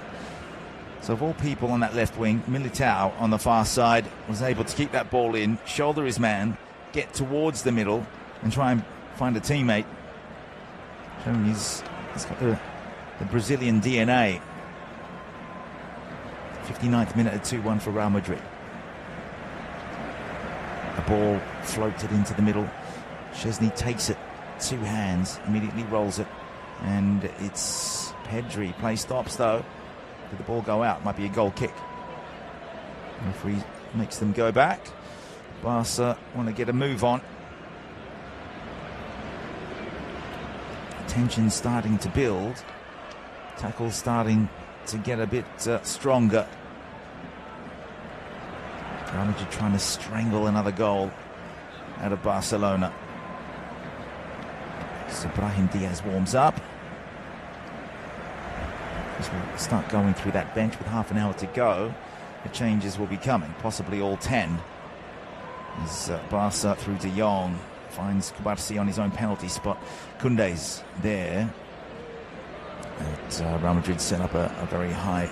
So of all people on that left wing, Militao on the far side was able to keep that ball in, shoulder his man, get towards the middle and try and find a teammate. Showing he's got the Brazilian DNA. 59th minute at 2-1 for Real Madrid. The ball floated into the middle. Szczesny takes it, 2 hands, immediately rolls it, and it's Pedri. Play stops though. Did the ball go out? Might be a goal kick. Referee makes them go back. Barca want to get a move on. Tension starting to build. Tackles starting to get a bit stronger. Real Madrid trying to strangle another goal out of Barcelona. So Brahim Diaz warms up. As we'll start going through that bench with half an hour to go, the changes will be coming, possibly all 10. As Barca through De Jong finds Kubarsi on his own penalty spot. Koundé's there. Real Madrid set up a very high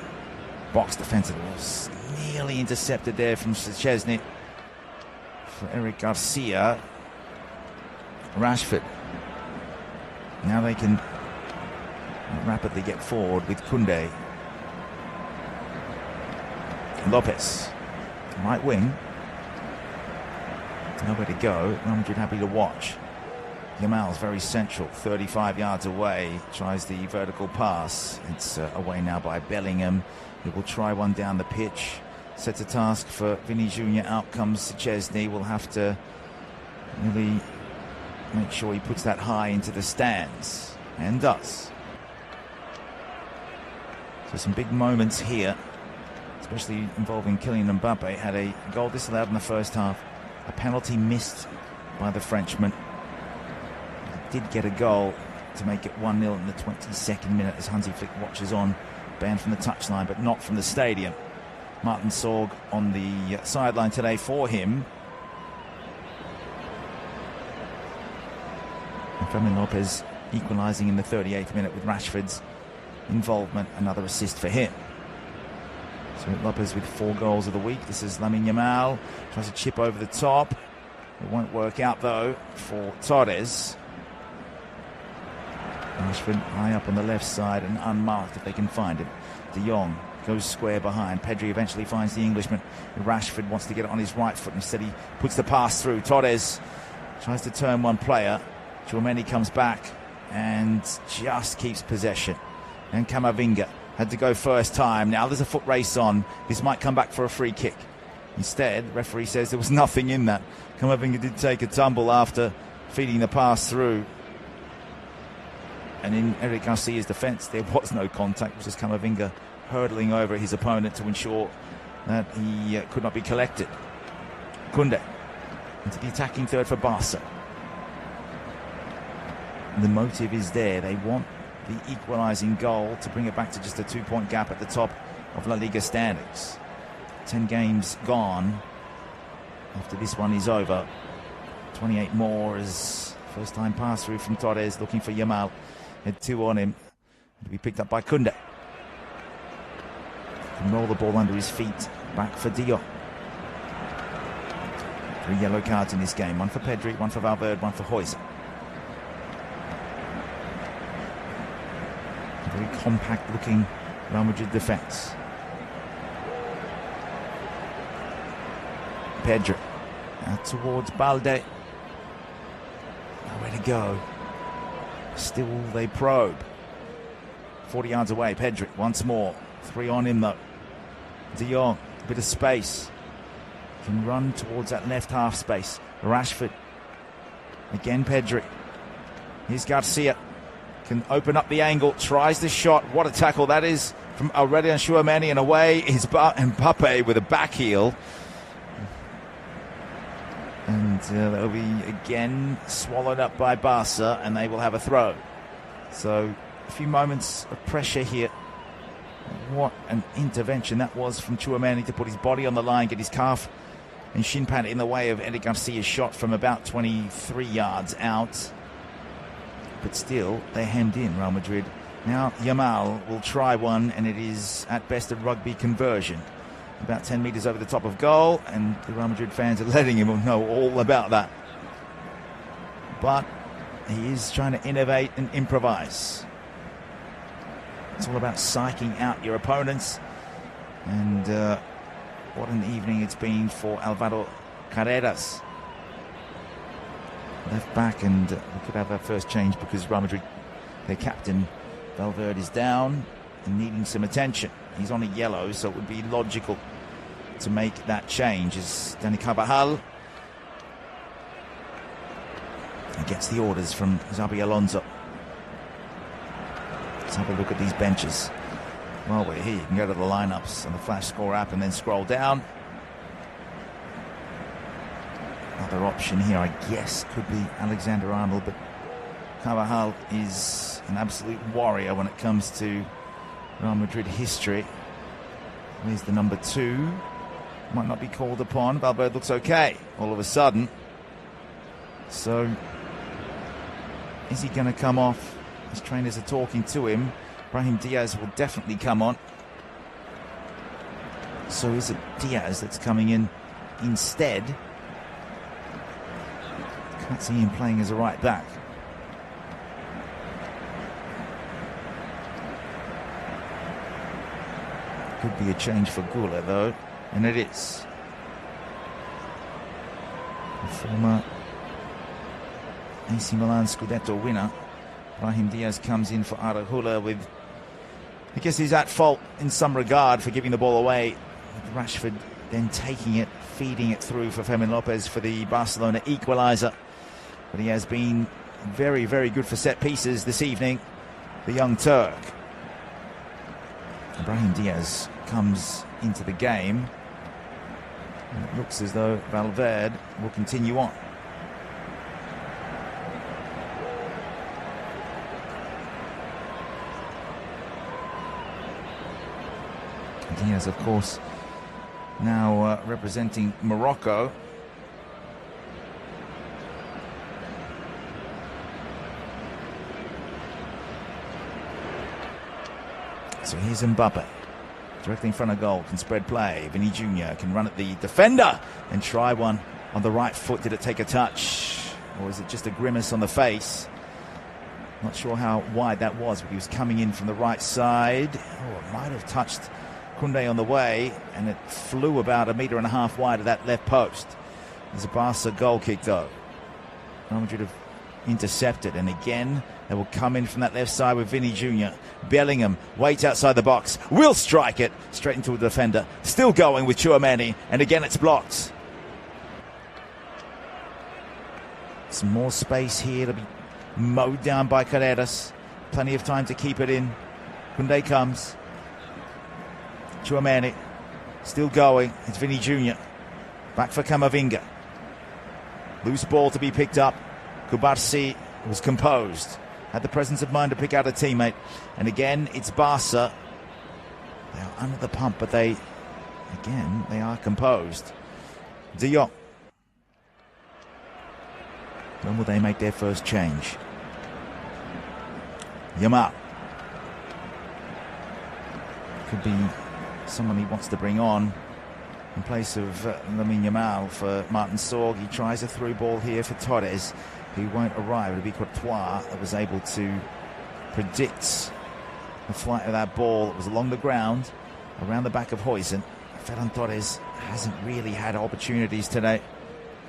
box defense. It was nearly intercepted there from Szczesny for Eric Garcia. Rashford. Now they can rapidly get forward with Koundé. Lopez, right wing. Nowhere to go. Real Madrid happy to watch. Yamal's very central, 35 yards away. Tries the vertical pass. It's away now by Bellingham. He will try one down the pitch. Sets a task for Vinny Jr. Out comes Szczesny. Will have to really make sure he puts that high into the stands. And does. So some big moments here, especially involving Kylian Mbappe. Had a goal disallowed in the first half. A penalty missed by the Frenchman. He did get a goal to make it 1-0 in the 22nd minute as Hansi Flick watches on. Banned from the touchline, but not from the stadium. Martin Sorg on the sideline today for him. And Fermin Lopez equalising in the 38th minute with Rashford's involvement. Another assist for him. So Lopez with 4 goals of the week. This is Lamine Yamal. Tries to chip over the top. It won't work out though for Torres. Rashford high up on the left side and unmarked if they can find him. De Jong goes square behind. Pedri eventually finds the Englishman. Rashford wants to get it on his right foot. Instead he puts the pass through. Torres tries to turn one player. Tchouaméni comes back and just keeps possession. And Camavinga had to go first time. Now there's a foot race on. This might come back for a free kick. Instead, referee says there was nothing in that. Camavinga did take a tumble after feeding the pass through. And in Eric Garcia's defence, there was no contact. It was just Camavinga hurdling over his opponent to ensure that he could not be collected. Koundé into the attacking third for Barca. The motive is there. They want the equalising goal to bring it back to just a 2-point gap at the top of La Liga standings. 10 games gone after this one is over. 28 more as first time pass through from Torres looking for Yamal. Had 2 on him to be picked up by Koundé. Can roll the ball under his feet. Back for De Jong. 3 yellow cards in this game. 1 for Pedri, 1 for Valverde, 1 for Heuser. Very compact looking Real Madrid defence. Pedri out towards Balde. Nowhere to go. Still they probe. 40 yards away. Pedri once more. 3 on him though. De Jong, a bit of space. Can run towards that left half space. Rashford. Again Pedri. Here's Garcia. Can open up the angle, tries the shot. What a tackle that is from Aurelien Tchouaméni, and away is Mbappe with a back heel. And they'll be again swallowed up by Barca, and they will have a throw. So a few moments of pressure here. What an intervention that was from Tchouaméni to put his body on the line, get his calf and shin pad in the way of Eric Garcia's shot from about 23 yards out. But still, they hemmed in Real Madrid. Now Yamal will try one, and it is at best a rugby conversion. About 10 metres over the top of goal, and the Real Madrid fans are letting him know all about that. But he is trying to innovate and improvise. It's all about psyching out your opponents. And what an evening it's been for Alvaro Carreras. Left back, and we could have our first change because Real Madrid, their captain Valverde, is down and needing some attention. He's on a yellow, so it would be logical to make that change. As Dani Carvajal, he gets the orders from Xabi Alonso. Let's have a look at these benches. While we're here, you can go to the lineups on the Flash Score app and then scroll down. Another option here, I guess, could be Alexander-Arnold, but Carvajal is an absolute warrior when it comes to Real Madrid history. There's the number 2. Might not be called upon. Valverde looks okay all of a sudden. So, is he going to come off? His trainers are talking to him. Brahim Diaz will definitely come on. So is it Diaz that's coming in instead? Can't see him playing as a right back. Could be a change for Gula though, and it is. The former AC Milan Scudetto winner, Brahim Diaz, comes in for Arahula with, I guess he's at fault in some regard for giving the ball away. Rashford then taking it, feeding it through for Fermin Lopez for the Barcelona equaliser. But he has been very, very good for set pieces this evening, the young Turk. Brahim Diaz comes into the game. And it looks as though Valverde will continue on. Diaz, of course, now representing Morocco. So here's Mbappe, directly in front of goal, can spread play. Vinny Jr. can run at the defender and try one on the right foot. Did it take a touch, or is it just a grimace on the face? Not sure how wide that was, but he was coming in from the right side. Oh, it might have touched Koundé on the way, and it flew about 1.5 meters wide of that left post. There's a Barca goal kick though. Real Madrid have intercepted, and again they will come in from that left side with Vinny Jr. Bellingham waits outside the box, will strike it straight into a defender. Still going with Tchouaméni, and again it's blocked. Some more space here to be mowed down by Carreras. Plenty of time to keep it in. Koundé comes. Tchouaméni still going. It's Vinny Jr. Back for Camavinga. Loose ball to be picked up. Kubarsi was composed, had the presence of mind to pick out a teammate, and again it's Barca. They are under the pump, but they are composed. De Jong. When will they make their first change? Yamal. Could be someone he wants to bring on in place of Lamine Yamal for Martin Sorg. He tries a through ball here for Torres. He won't arrive. It'll be Courtois that was able to predict the flight of that ball. It was along the ground, around the back of Huijsen. Ferran Torres hasn't really had opportunities today.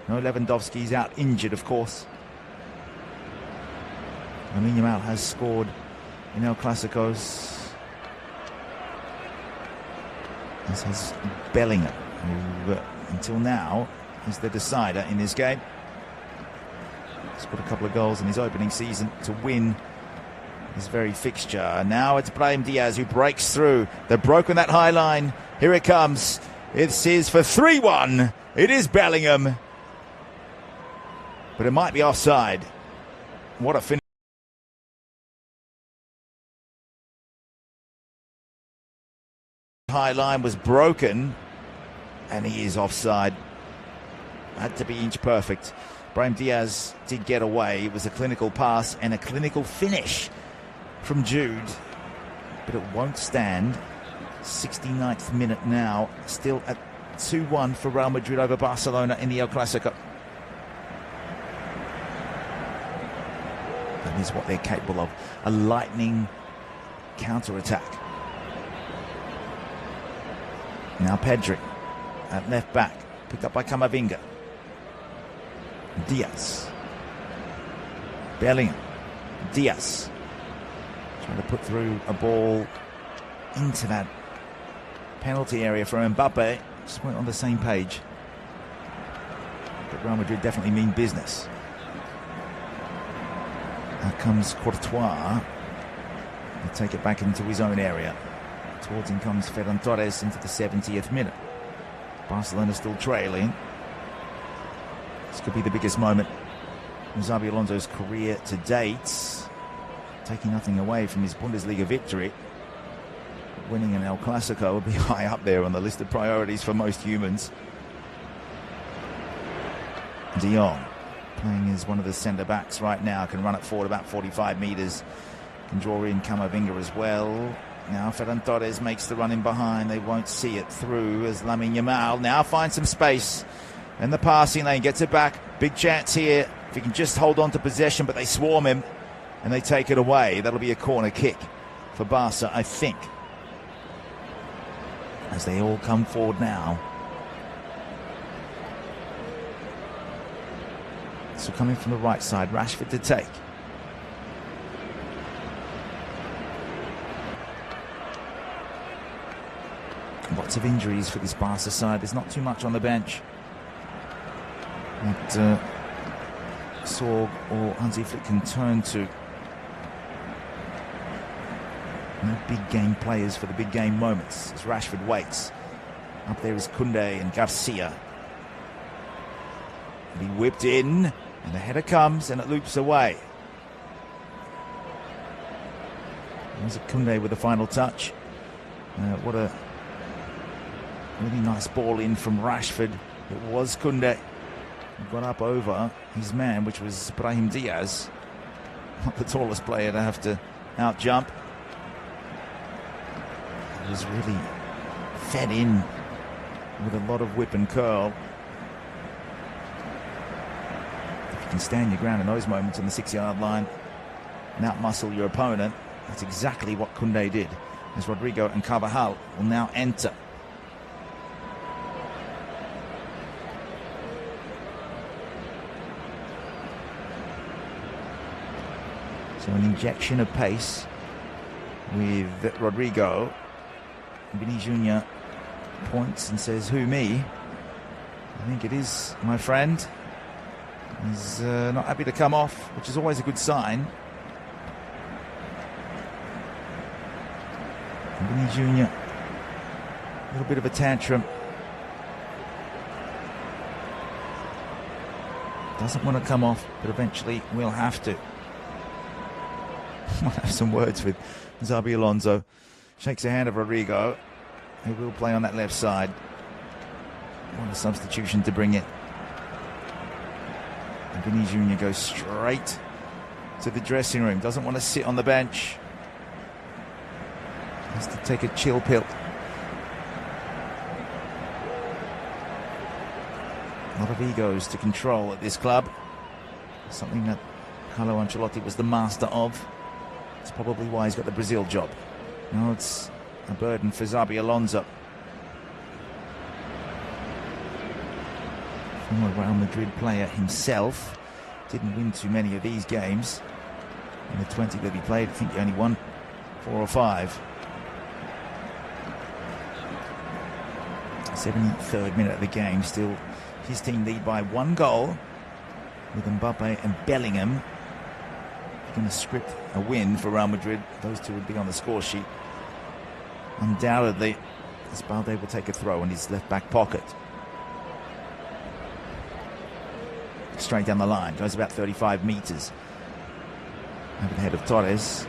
No, Lewandowski's out injured, of course. Lamine Yamal has scored in El Clásicos, as has Bellingham, who until now is the decider in this game. Scored a couple of goals in his opening season to win this very fixture. Now it's Brahim Diaz who breaks through. They've broken that high line. Here it comes. It is for 3-1. It is Bellingham. But it might be offside. What a finish. High line was broken, and he is offside. Had to be inch perfect. Brahim Diaz did get away. It was a clinical pass and a clinical finish from Jude, but it won't stand. 69th minute now, still at 2-1 for Real Madrid over Barcelona in the El Clásico. That is what they're capable of, a lightning counter-attack. Now Pedri at left back, picked up by Camavinga. Diaz. Bellingham. Diaz. Trying to put through a ball into that penalty area for Mbappe. Just weren't on the same page. But Real Madrid definitely mean business. Now comes Courtois. He'll take it back into his own area. Towards him comes Ferran Torres into the 70th minute. Barcelona still trailing. This could be the biggest moment in Xabi Alonso's career to date. Taking nothing away from his Bundesliga victory. Winning an El Clásico would be high up there on the list of priorities for most humans. De Jong, playing as one of the centre-backs right now, can run it forward about 45 metres. Can draw in Camavinga as well. Now Ferran Torres makes the run in behind. They won't see it through as Lamine Yamal now finds some space in the passing lane, gets it back. Big chance here if he can just hold on to possession, but they swarm him and they take it away. That'll be a corner kick for Barca, I think, as they all come forward now. So coming from the right side, Rashford to take. Lots of injuries for this Barca side. There's not too much on the bench. That Sorg or Hansi Flick can turn to. No big game players for the big game moments as Rashford waits. Up there is Koundé and Garcia. And he whipped in, and the header comes and it loops away. Was it Koundé with the final touch? What a really nice ball in from Rashford. It was Koundé. He got up over his man, which was Brahim Diaz. Not the tallest player to have to out-jump. He was really fed in with a lot of whip and curl. If you can stand your ground in those moments on the 6-yard line and out-muscle your opponent, that's exactly what Koundé did. As Rodrigo and Carvajal will now enter. So an injection of pace with Rodrigo. Vini Jr. points and says, "Who, me?" I think it is my friend. He's not happy to come off, which is always a good sign. Vini Jr. a little bit of a tantrum. Doesn't want to come off, but eventually will have to. Might have some words with Xabi Alonso. Shakes the hand of Rodrigo, who will play on that left side. What a substitution to bring in. And Vini Jr. goes straight to the dressing room. Doesn't want to sit on the bench. Has to take a chill pill. A lot of egos to control at this club. Something that Carlo Ancelotti was the master of. It's probably why he's got the Brazil job. Now it's a burden for Xabi Alonso. Former Real Madrid player himself. Didn't win too many of these games. In the 20 that he played, I think he only won 4 or 5. 73rd minute of the game. Still his team lead by 1 goal. With Mbappe and Bellingham going to script a win for Real Madrid. Those two would be on the score sheet undoubtedly, as Balde will take a throw in his left back pocket. Straight down the line, goes about 35 metres over the head of Torres.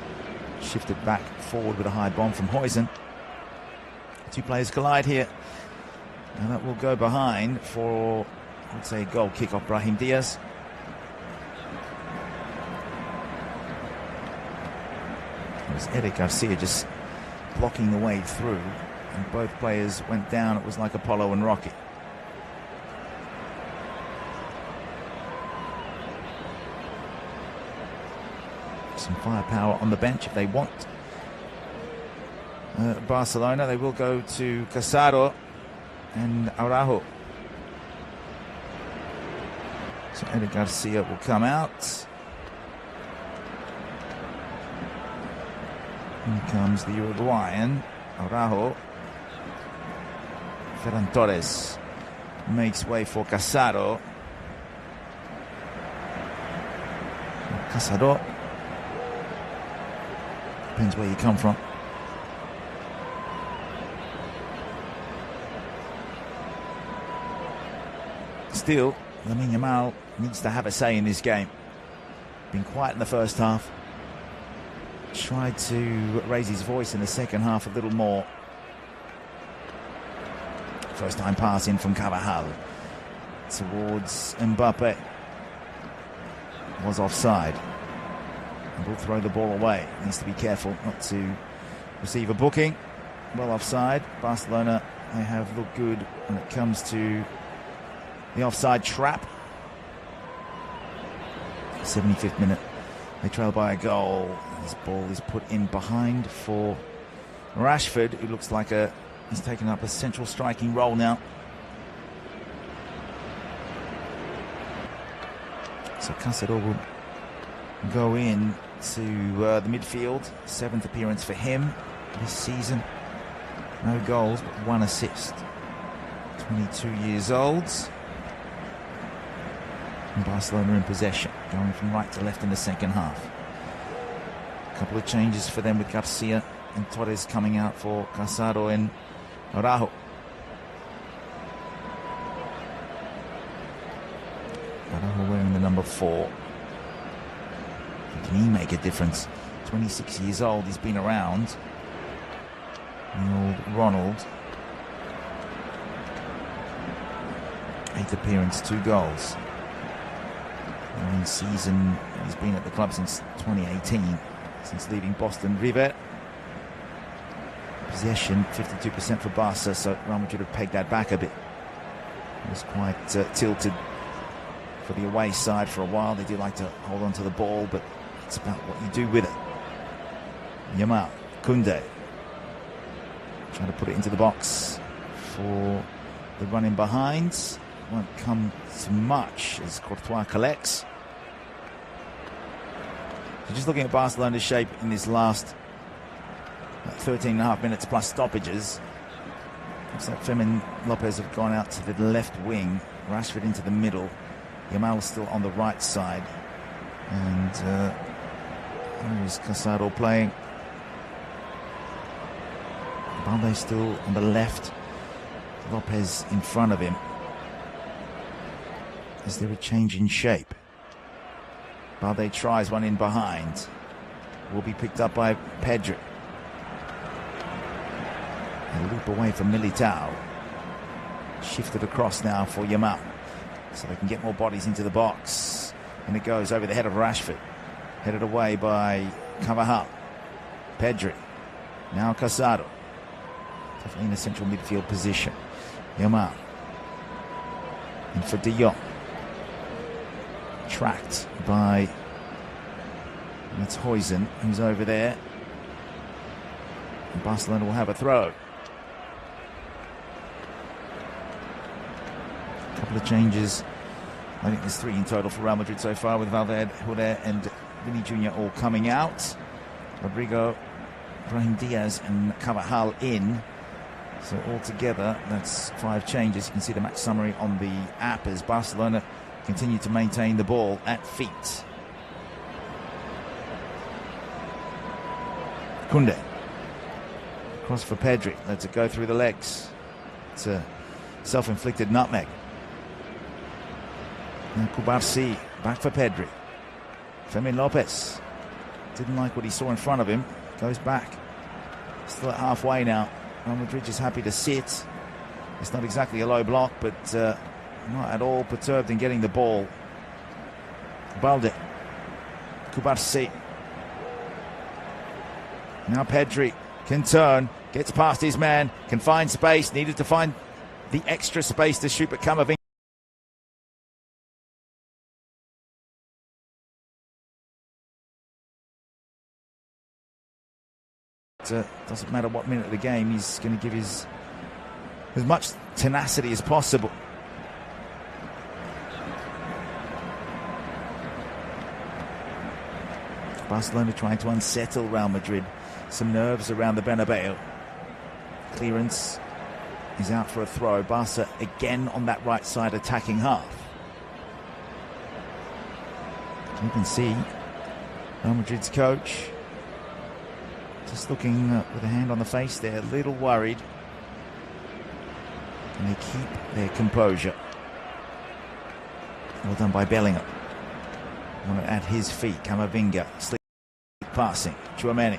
Shifted back forward with a high bomb from Huijsen. Two players collide here, and that will go behind for, I would say, a goal kick off Brahim Diaz. It was Eric Garcia just blocking the way through, and both players went down. It was like Apollo and Rocky. Some firepower on the bench if they want. Barcelona, they will go to Casado and Araujo. So Eric Garcia will come out. Here comes the Uruguayan, Araujo. Ferran Torres makes way for Casado. Casado. Depends where you come from. Still, Lamine Yamal needs to have a say in this game. Been quiet in the first half. Tried to raise his voice in the second half a little more. First time pass in from Carvajal towards Mbappe. Was offside. And will throw the ball away. Needs to be careful not to receive a booking. Well offside. Barcelona, they have looked good when it comes to the offside trap. 75th minute. They trail by a goal. This ball is put in behind for Rashford, who looks like he's taken up a central striking role now. So Casado will go in to the midfield. 7th appearance for him this season. No goals, but 1 assist. 22 years old. And Barcelona in possession, going from right to left in the second half. A couple of changes for them with Garcia and Torres coming out for Casado and Araujo. Araujo wearing the number 4. Can he make a difference? 26 years old, he's been around. The old Ronald. 8th appearance, 2 goals. In season, he's been at the club since 2018, since leaving Boston River. Possession 52% for Barca, so Real Madrid have pegged that back a bit. It was quite tilted for the away side for a while. They do like to hold on to the ball, but it's about what you do with it. Yamal, Koundé, trying to put it into the box for the run in behind. Won't come to much as Courtois collects. So just looking at Barcelona's shape in this last 13.5 minutes plus stoppages. Looks like Fermin Lopez have gone out to the left wing, Rashford into the middle, Yamal still on the right side, and there is Casado playing. Balde still on the left, Lopez in front of him. Is there a change in shape? Balde tries one in behind. Will be picked up by Pedri. A loop away from Militao. Shifted across now for Yamal, so they can get more bodies into the box. And it goes over the head of Rashford. Headed away by Carvajal. Pedri. Now Casado. Definitely in a central midfield position. Yamal. And for De Jong. Tracked by Huijsen, who's over there. And Barcelona will have a throw. A couple of changes. I think there's 3 in total for Real Madrid so far, with Valverde, Huller and Vini Jr. all coming out. Rodrigo, Brahim Diaz and Carvajal in. So altogether, that's 5 changes. You can see the match summary on the app as Barcelona continue to maintain the ball at feet. Koundé. Cross for Pedri. Lets it go through the legs. It's a self-inflicted nutmeg. Now Kubarsi. Back for Pedri. Fermin Lopez. Didn't like what he saw in front of him. Goes back. Still at halfway now. Real Madrid is happy to sit. It's not exactly a low block, but not at all perturbed in getting the ball. Balde. Kubarsi. Now Pedri can turn, gets past his man, can find space, needed to find the extra space to shoot, but Camavinga. Doesn't matter what minute of the game, he's going to give his as much tenacity as possible. Barcelona trying to unsettle Real Madrid. Some nerves around the Bernabeu. Clearance is out for a throw. Barca again on that right side attacking half. You can see Real Madrid's coach just looking with a hand on the face there, a little worried. And they keep their composure. Well done by Bellingham. At his feet, Camavinga, sleep passing, Tchouaméni.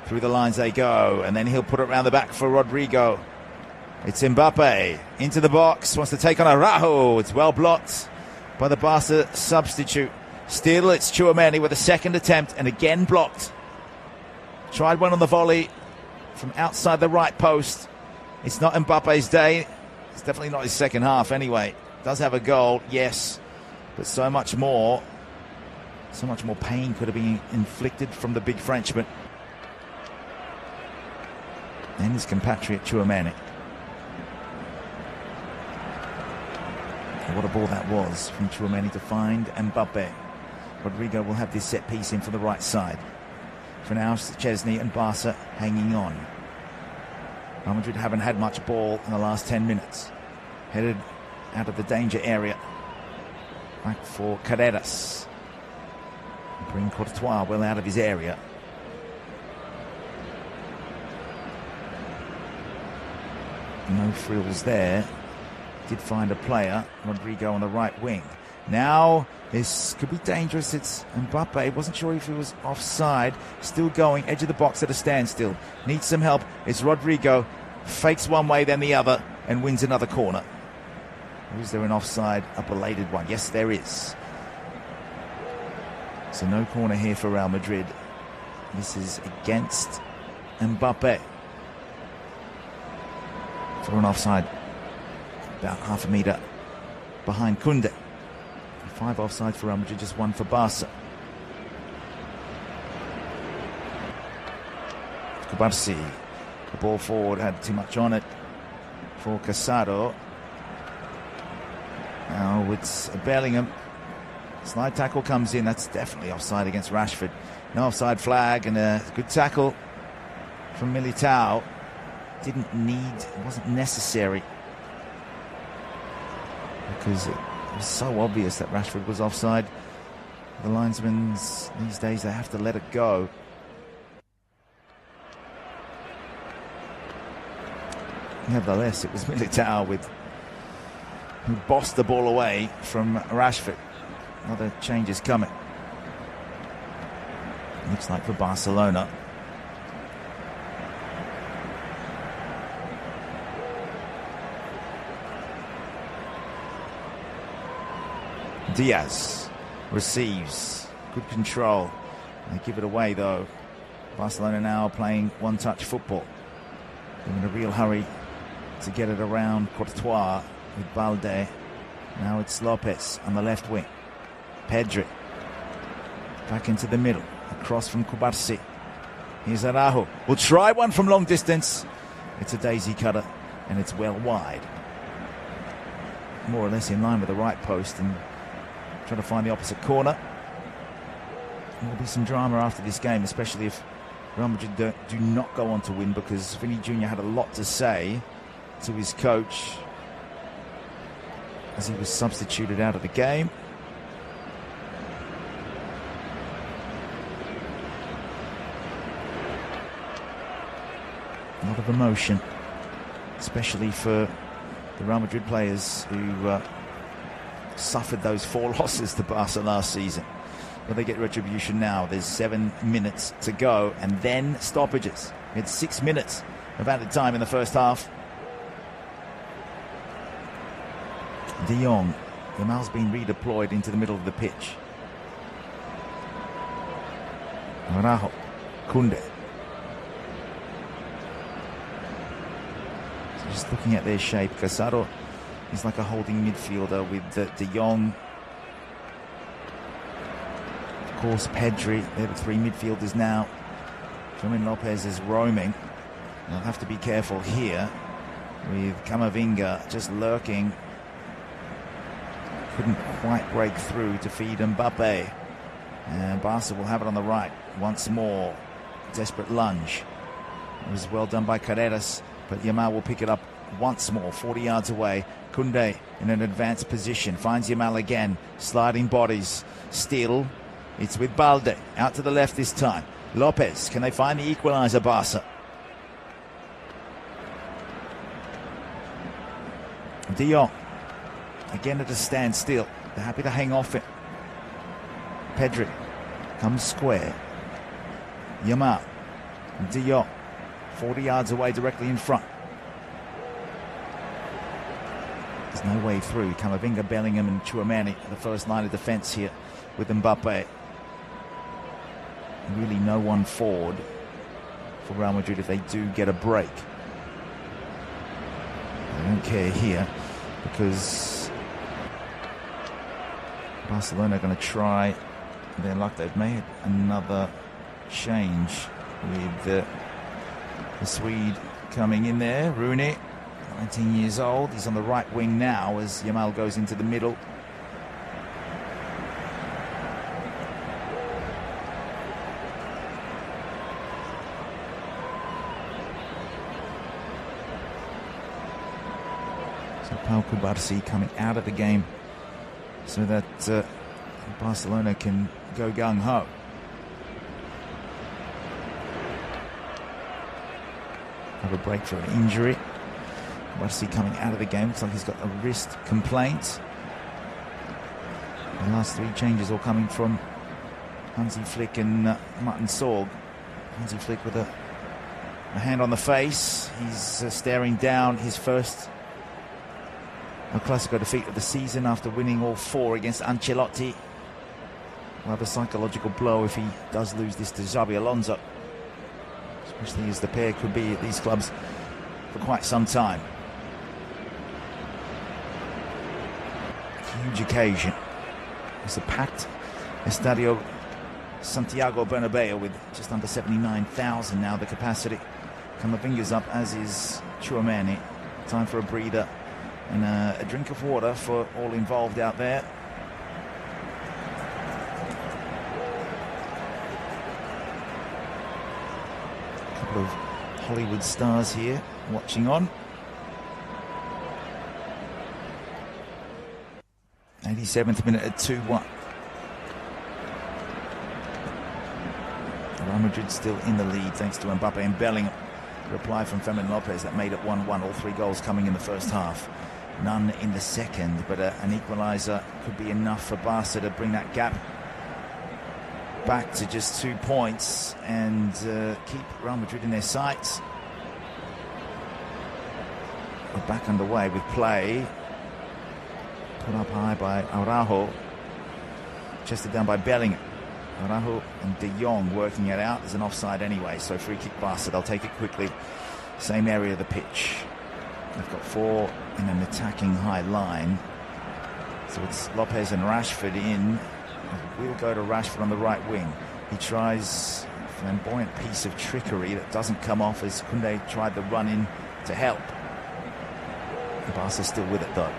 Through the lines they go, and then he'll put it around the back for Rodrigo. It's Mbappe into the box, wants to take on Araujo. It's well blocked by the Barca substitute. Still, it's Tchouaméni with a second attempt, and again blocked. Tried one on the volley, from outside the right post. It's not Mbappe's day. It's definitely not his second half anyway. Does have a goal, yes, but so much more pain could have been inflicted from the big Frenchman and his compatriot Tchouaméni. What a ball that was from Tchouaméni to find Mbappe. Rodrigo will have this set piece in for the right side. For now, Chesney and Barca hanging on. Real Madrid haven't had much ball in the last 10 minutes. Headed out of the danger area. Back for Carreras. Bring Courtois well out of his area. No frills there. Did find a player, Rodrigo on the right wing. Now this could be dangerous. It's Mbappe. Wasn't sure if he was offside. Still going, edge of the box at a standstill. Needs some help. It's Rodrigo. Fakes one way, then the other, and wins another corner. Or is there an offside, a belated one? Yes, there is. So no corner here for Real Madrid. This is against Mbappe. For an offside. About half a metre behind Koundé. 5 offside for Real Madrid, just 1 for Barca. Kubarsi, the ball forward, had too much on it for Casado. Now it's Bellingham. Slide tackle comes in. That's definitely offside against Rashford. No offside flag, and a good tackle from Militao. It wasn't necessary, because it was so obvious that Rashford was offside. The linesmen these days, they have to let it go. Nevertheless, it was Militao who bossed the ball away from Rashford. Another change is coming. Looks like for Barcelona. Diaz receives. Good control. They give it away though. Barcelona now playing one-touch football. They're in a real hurry to get it around Courtois with Balde. Now it's Lopez on the left wing. Pedri back into the middle. Across from Kubarsi. Here's Araujo. We'll try one from long distance. It's a daisy cutter and it's well wide. More or less in line with the right post, and trying to find the opposite corner. There'll be some drama after this game, especially if Real Madrid do not go on to win, because Vinny Jr. had a lot to say to his coach as he was substituted out of the game. A lot of emotion, especially for the Real Madrid players who suffered those 4 losses to Barca last season. But they get retribution now. There's 7 minutes to go, and then stoppages. We had 6 minutes of added time in the first half. De Jong. Yamal's been redeployed into the middle of the pitch. Araujo. Koundé. So just looking at their shape, Casado is like a holding midfielder with De Jong. Of course, Pedri. They're the 3 midfielders now. Fermin Lopez is roaming. They'll have to be careful here with Camavinga just lurking. Couldn't quite break through to feed Mbappe. And Barca will have it on the right once more. Desperate lunge. It was well done by Carreras, but Yamal will pick it up once more, 40 yards away. Koundé in an advanced position, finds Yamal again, sliding bodies. Still, it's with Balde, out to the left this time. Lopez, can they find the equaliser, Barca? De Jong, again at a standstill. They're happy to hang off it. Pedri comes square. Yamal, De Jong, 40 yards away, directly in front. There's no way through. Camavinga, Bellingham and Tchouaméni, the first line of defence here with Mbappe. Really no one forward for Real Madrid if they do get a break. I don't care here because Barcelona are going to try their luck. They've made another change with the Swede coming in there. Rooney, 19 years old. He's on the right wing now as Yamal goes into the middle. So Pau Cubarsí coming out of the game so that Barcelona can go gung-ho. Have a break for an injury. Cubarsí coming out of the game. Looks like he's got a wrist complaint. The last three changes all coming from Hansi Flick and Martin Sorg. Hansi Flick with a hand on the face. He's staring down his first El Clasico defeat of the season after winning all four against Ancelotti. Will have a psychological blow if he does lose this to Xabi Alonso, especially as the pair could be at these clubs for quite some time. Huge occasion. It's a packed Estadio Santiago Bernabeu with just under 79,000 now the capacity. Camavinga's up, as is Tchouaméni. Time for a breather and a drink of water for all involved out there. A couple of Hollywood stars here watching on. 87th minute at 2-1. Real Madrid still in the lead thanks to Mbappe and Bellingham. Reply from Fermin Lopez that made it 1-1. All three goals coming in the first half. None in the second, but an equaliser could be enough for Barca to bring that gap back to just 2 points and keep Real Madrid in their sights. We're back underway with play. Put up high by Araujo. Chested down by Bellingham. Araujo and De Jong working it out. There's an offside anyway, so free kick Barca. They'll take it quickly. Same area of the pitch. They've got four in an attacking high line. So it's Lopez and Rashford in. We'll go to Rashford on the right wing. He tries a flamboyant piece of trickery that doesn't come off as Koundé tried the run in to help. Barca's still with it though.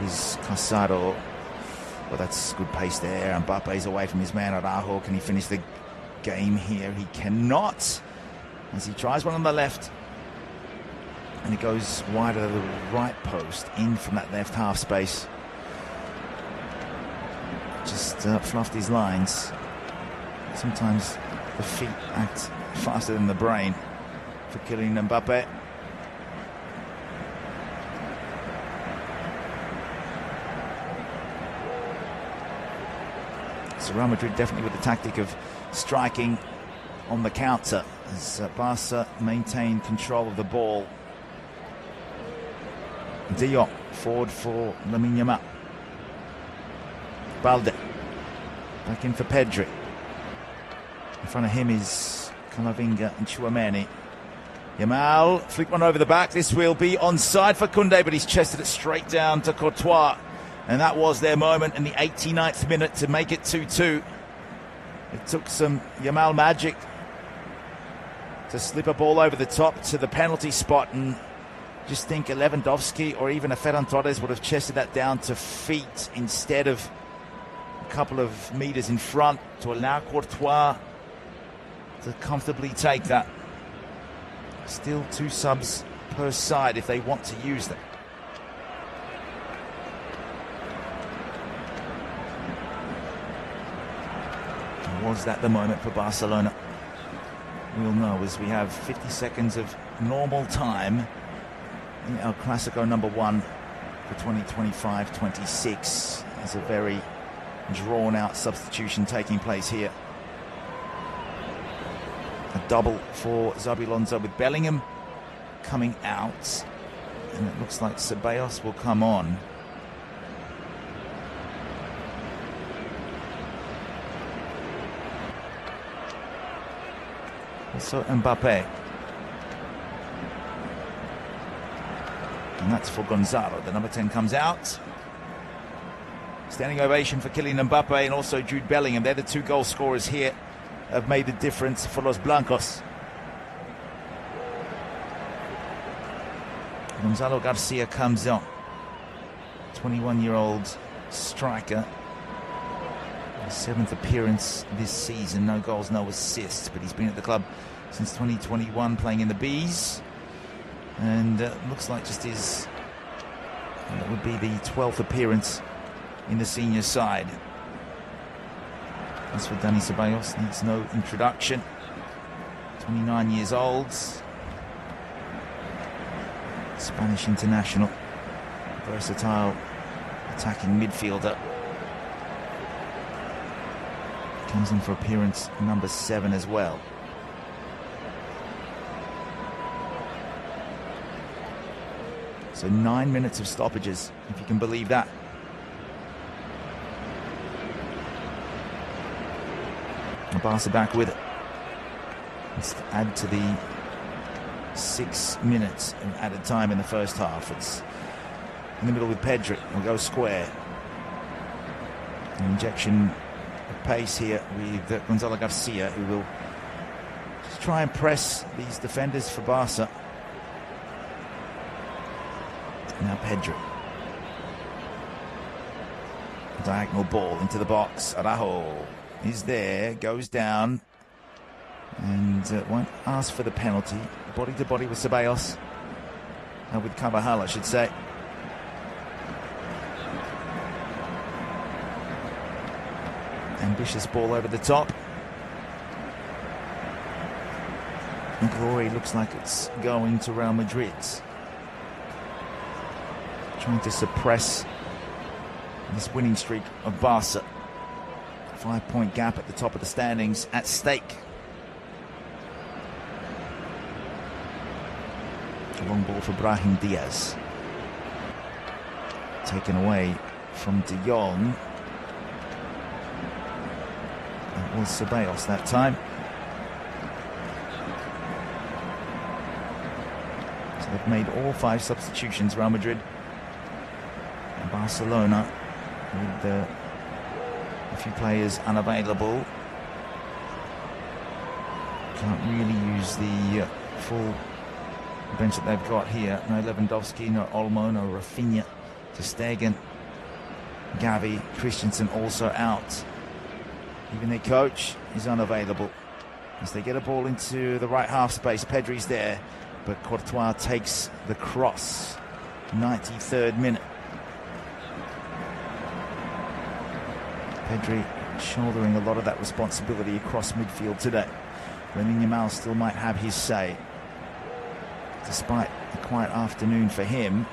Is Casado. Well, that's good pace there. Mbappe's away from his man Araujo. Can he finish the game here? He cannot, as he tries one on the left. And it goes wide of the right post, in from that left half space. Just fluffed his lines. Sometimes the feet act faster than the brain for Kylian Mbappe. So Real Madrid definitely with the tactic of striking on the counter as Barca maintain control of the ball. De Jong forward for Lamine Yamal. Balde back in for Pedri. In front of him is Camavinga and Tchouaméni. Yamal flick one over the back. This will be onside for Koundé, but he's chested it straight down to Courtois. And that was their moment in the 89th minute to make it 2-2. It took some Yamal magic to slip a ball over the top to the penalty spot, and just think Lewandowski or even a Ferran Torres would have chested that down to feet instead of a couple of meters in front to allow Courtois to comfortably take that. Still 2 subs per side if they want to use them. Was that the moment for Barcelona? We'll know as we have 50 seconds of normal time in El Clasico number 1 for 2025-26. There's a very drawn-out substitution taking place here. A double for Xabi Alonso with Bellingham coming out, and it looks like Ceballos will come on. Also Mbappe. And that's for Gonzalo. The number 10 comes out. Standing ovation for Kylian Mbappe and also Jude Bellingham. They're the two goal scorers here. Have made the difference for Los Blancos. Gonzalo Garcia comes on. 21-year-old striker. His 7th appearance this season. No goals, no assists. But he's been at the club since 2021 playing in the Bees. And looks like just his... that would be the 12th appearance in the senior side. As for Dani Ceballos, needs no introduction. 29 years old. Spanish international. Versatile attacking midfielder. Comes in for appearance number 7 as well. So 9 minutes of stoppages, if you can believe that. Barca back with it. Let's add to the 6 minutes of added time in the first half. It's in the middle with Pedri. We'll go square. An injection of pace here with Gonzalo Garcia, who will just try and press these defenders for Barca. Now Pedri. Diagonal ball into the box. Araujo is there, goes down, and won't ask for the penalty. Body to body with Ceballos. With Carvajal, I should say. Ambitious ball over the top. And glory looks like it's going to Real Madrid. Trying to suppress this winning streak of Barca. 5-point gap at the top of the standings at stake. A long ball for Brahim Diaz. Taken away from De Jong. It was Ceballos that time. So they've made all 5 substitutions, Real Madrid. And Barcelona with a few players unavailable. Can't really use the full bench that they've got here. No Lewandowski, no Olmo, no Rafinha, Ter Stegen, Gavi, Christensen also out. Even their coach is unavailable. As they get a ball into the right half space, Pedri's there, but Courtois takes the cross. 93rd minute. Pedri shouldering a lot of that responsibility across midfield today. Lamine Yamal still might have his say. Despite a quiet afternoon for him,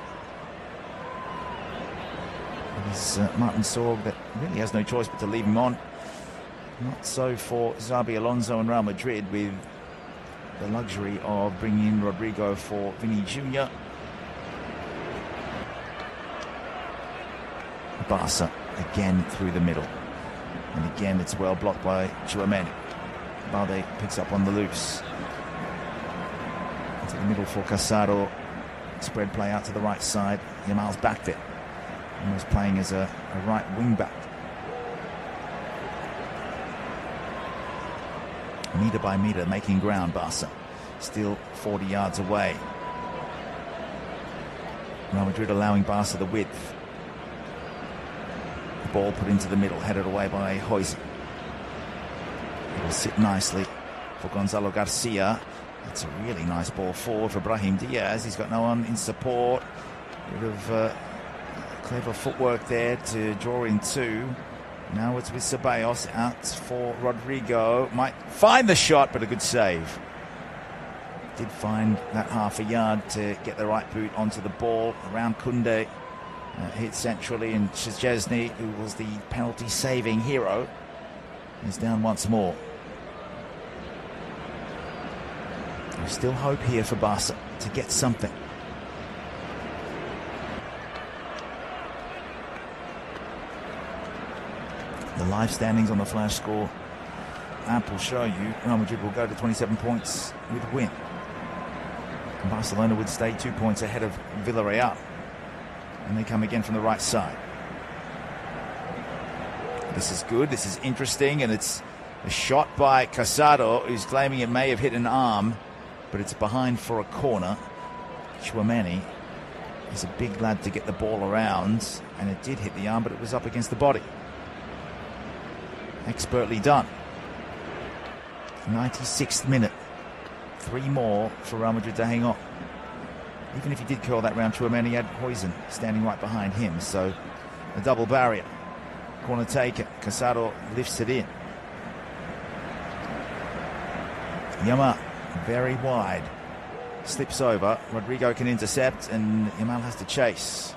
there's Martin Sorg that really has no choice but to leave him on. Not so for Xabi Alonso and Real Madrid, with the luxury of bringing in Rodrigo for Vini Jr. Barca again through the middle. And again, it's well blocked by Tchouaméni. Balde picks up on the loose. Into the middle for Casado. Spread play out to the right side. Yamal's back there. Almost playing as a right wing back. Metre by metre, making ground, Barca. Still 40 yards away. Real Madrid allowing Barca the width. Ball put into the middle, headed away by Hoyser. It'll sit nicely for Gonzalo Garcia. That's a really nice ball forward for Brahim Diaz. He's got no one in support. Bit of clever footwork there to draw in 2. Now it's with Ceballos out for Rodrigo. Might find the shot, but a good save. Did find that half a yard to get the right boot onto the ball around Koundé. Hit centrally, and Szczesny, who was the penalty saving hero, is down once more. There's still hope here for Barca to get something. The live standings on the flash score app will show you Real Madrid will go to 27 points with win. And Barcelona would stay 2 points ahead of Villarreal. And they come again from the right side. This is good, this is interesting, and it's a shot by Casado, who's claiming it may have hit an arm, but it's behind for a corner. Tchouameni is a big lad to get the ball around, and it did hit the arm, but it was up against the body. Expertly done. 96th minute. 3 more for Real Madrid to hang on. Even if he did curl that round, Tchouameni had Huijsen standing right behind him, so a double barrier. Corner taken. Casado lifts it in. Yamal very wide. Slips over. Rodrigo can intercept, and Yamal has to chase.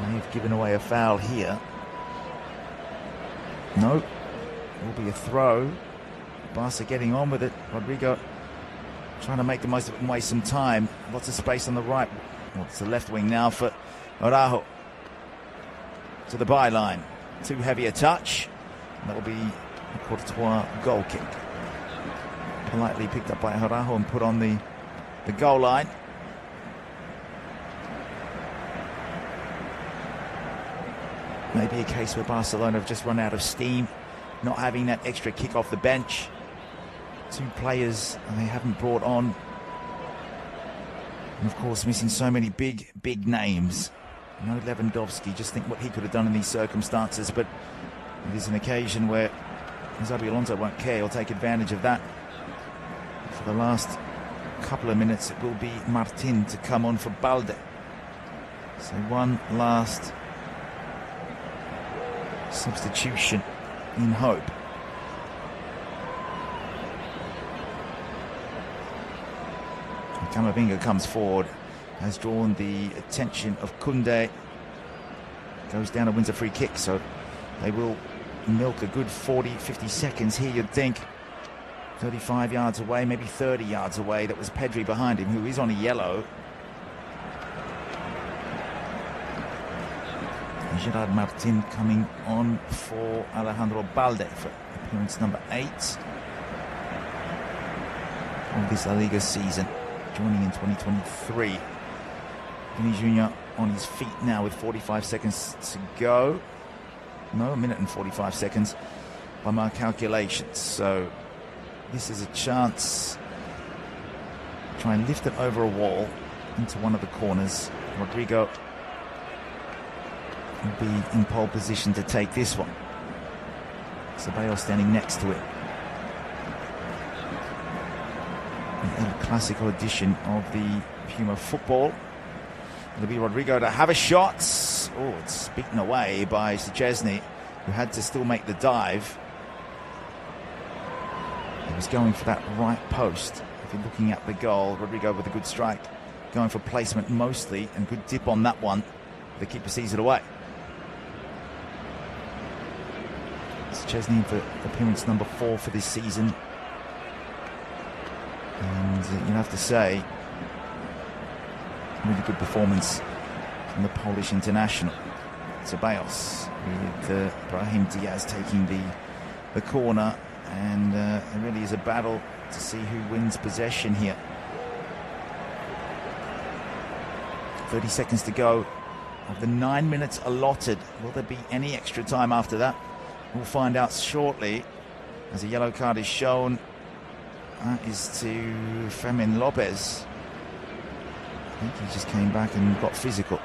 May have given away a foul here. No. It will be a throw. Barca getting on with it. Rodrigo trying to make the most of it and waste some time. Lots of space on the right. Well, it's the left wing now for Araujo. To the byline. Too heavy a touch. That will be a Courtois goal kick. Politely picked up by Araujo and put on the goal line. Maybe a case where Barcelona have just run out of steam, not having that extra kick off the bench. 2 players they haven't brought on. And of course missing so many big names. No Lewandowski, just think what he could have done in these circumstances, but it is an occasion where Xabi Alonso won't care. He'll take advantage of that. For the last couple of minutes, it will be Martin to come on for Balde. So one last substitution in hope. Camavinga comes forward, has drawn the attention of Koundé, goes down and wins a free kick, so they will milk a good 40-50 seconds here, you'd think. 35 yards away, maybe 30 yards away. That was Pedri behind him, who is on a yellow. Gerard Martin coming on for Alejandro Balde for appearance number 8 of this La Liga season, joining in 2023. Vini Jr. on his feet now with 45 seconds to go. No, 1 minute and 45 seconds by my calculations. So this is a chance to try and lift it over a wall into one of the corners. Rodrigo will be in pole position to take this one. Ceballos standing next to it. The El Clasico edition of the Puma football. It'll be Rodrigo to have a shot. Oh, it's beaten away by Szczesny, who had to still make the dive. He was going for that right post. If you're looking at the goal, Rodrigo with a good strike, going for placement mostly, and good dip on that one. The keeper sees it away. Szczesny for appearance number 4 for this season. And you have to say, really good performance from the Polish international. Ceballos with Brahim Diaz taking the corner, and it really is a battle to see who wins possession here. 30 seconds to go of the 9 minutes allotted. Will there be any extra time after that? We'll find out shortly, as a yellow card is shown. That is to Fermin Lopez. I think he just came back and got physical.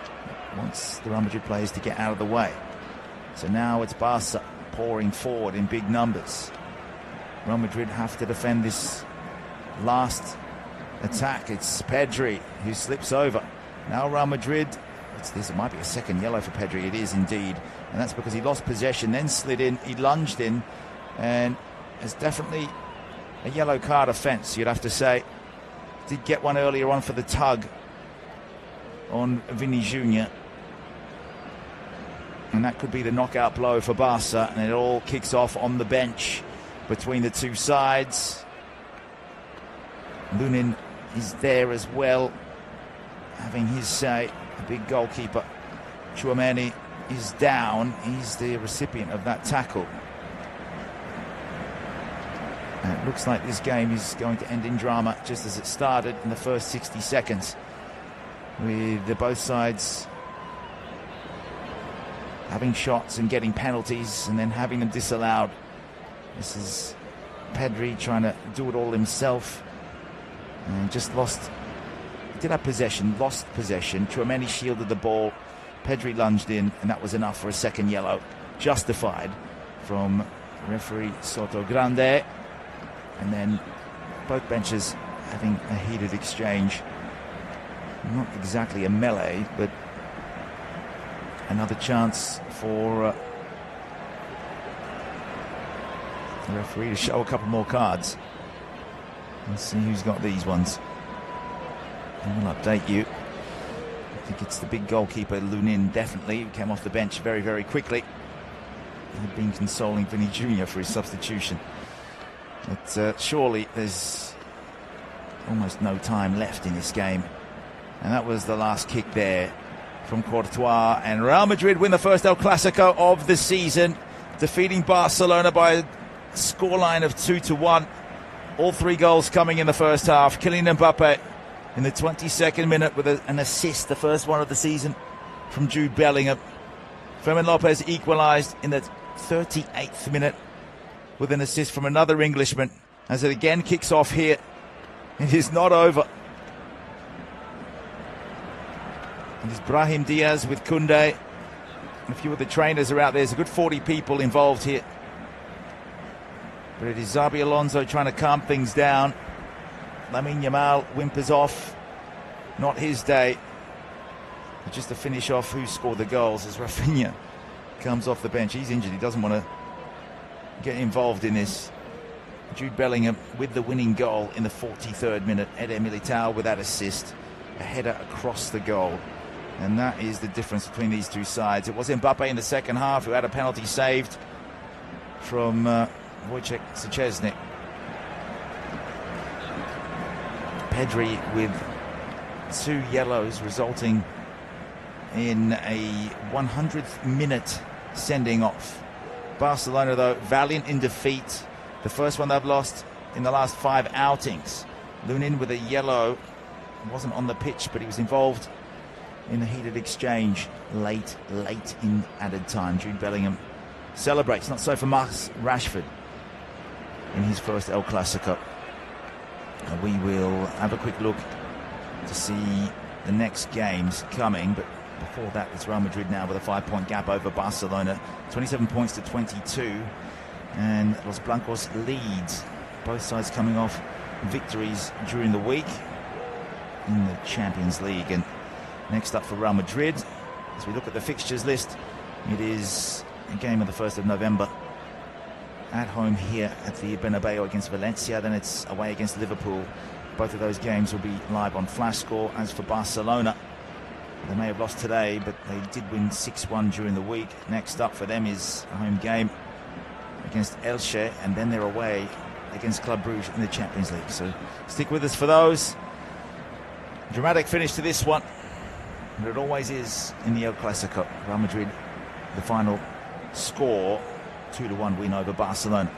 Wants the Real Madrid players to get out of the way. So now it's Barca pouring forward in big numbers. Real Madrid have to defend this last attack. It's Pedri who slips over. Now Real Madrid, what's this? It might be a second yellow for Pedri. It is indeed. And that's because he lost possession, then slid in, he lunged in, and it's definitely a yellow card offence, you'd have to say. Did get one earlier on for the tug on Vini Jr. And that could be the knockout blow for Barca, and it all kicks off on the bench between the two sides. Lunin is there as well, having his say. The big goalkeeper, Tchouameni, is down. He's the recipient of that tackle. Looks like this game is going to end in drama just as it started in the first 60 seconds, with both sides having shots and getting penalties and then having them disallowed. This is Pedri trying to do it all himself and just lost. He did have possession, lost possession. Tchouameni shielded the ball. Pedri lunged in, and that was enough for a second yellow, justified from referee Soto Grande. And then both benches having a heated exchange. Not exactly a melee, but another chance for the referee to show a couple more cards. Let's see who's got these ones. And we'll update you. I think it's the big goalkeeper, Lunin, definitely, who came off the bench very, very quickly. Had been consoling Vinny Jr. for his substitution. But surely there's almost no time left in this game. And that was the last kick there from Courtois. And Real Madrid win the first El Clasico of the season, defeating Barcelona by a scoreline of 2-1. All three goals coming in the first half. Kylian Mbappe in the 22nd minute with an assist, the first one of the season, from Jude Bellingham. Fermin Lopez equalised in the 38th minute with an assist from another Englishman. As it again kicks off here, it is not over. It is Brahim Diaz with Koundé. And a few of the trainers are out there. There's a good 40 people involved here. But it is Xabi Alonso trying to calm things down. Lamine Yamal whimpers off. Not his day. But just to finish off who scored the goals as Rafinha comes off the bench. He's injured. He doesn't want to get involved in this. Jude Bellingham with the winning goal in the 43rd minute. Eder Militao with that assist. A header across the goal. And that is the difference between these two sides. It was Mbappe in the second half who had a penalty saved from Wojciech Szczesny. Pedri with 2 yellows, resulting in a 100th minute sending off. Barcelona, though, valiant in defeat. The first one they've lost in the last 5 outings. Lunin with a yellow. Wasn't on the pitch, but he was involved in a heated exchange late in added time. Jude Bellingham celebrates. Not so for Marcus Rashford in his first El Clasico. We will have a quick look to see the next games coming, but before that, it's Real Madrid now with a 5-point gap over Barcelona, 27 points to 22, and Los Blancos leads. Both sides coming off victories during the week in the Champions League. And next up for Real Madrid, as we look at the fixtures list, it is a game of the 1st of November at home here at the Bernabeu against Valencia. Then it's away against Liverpool. Both of those games will be live on Flash Score. As for Barcelona, they may have lost today, but they did win 6-1 during the week. Next up for them is a home game against Elche, and then they're away against Club Brugge in the Champions League. So stick with us for those. Dramatic finish to this one, but it always is in the El Clasico. Real Madrid, the final score, 2-1 win over Barcelona.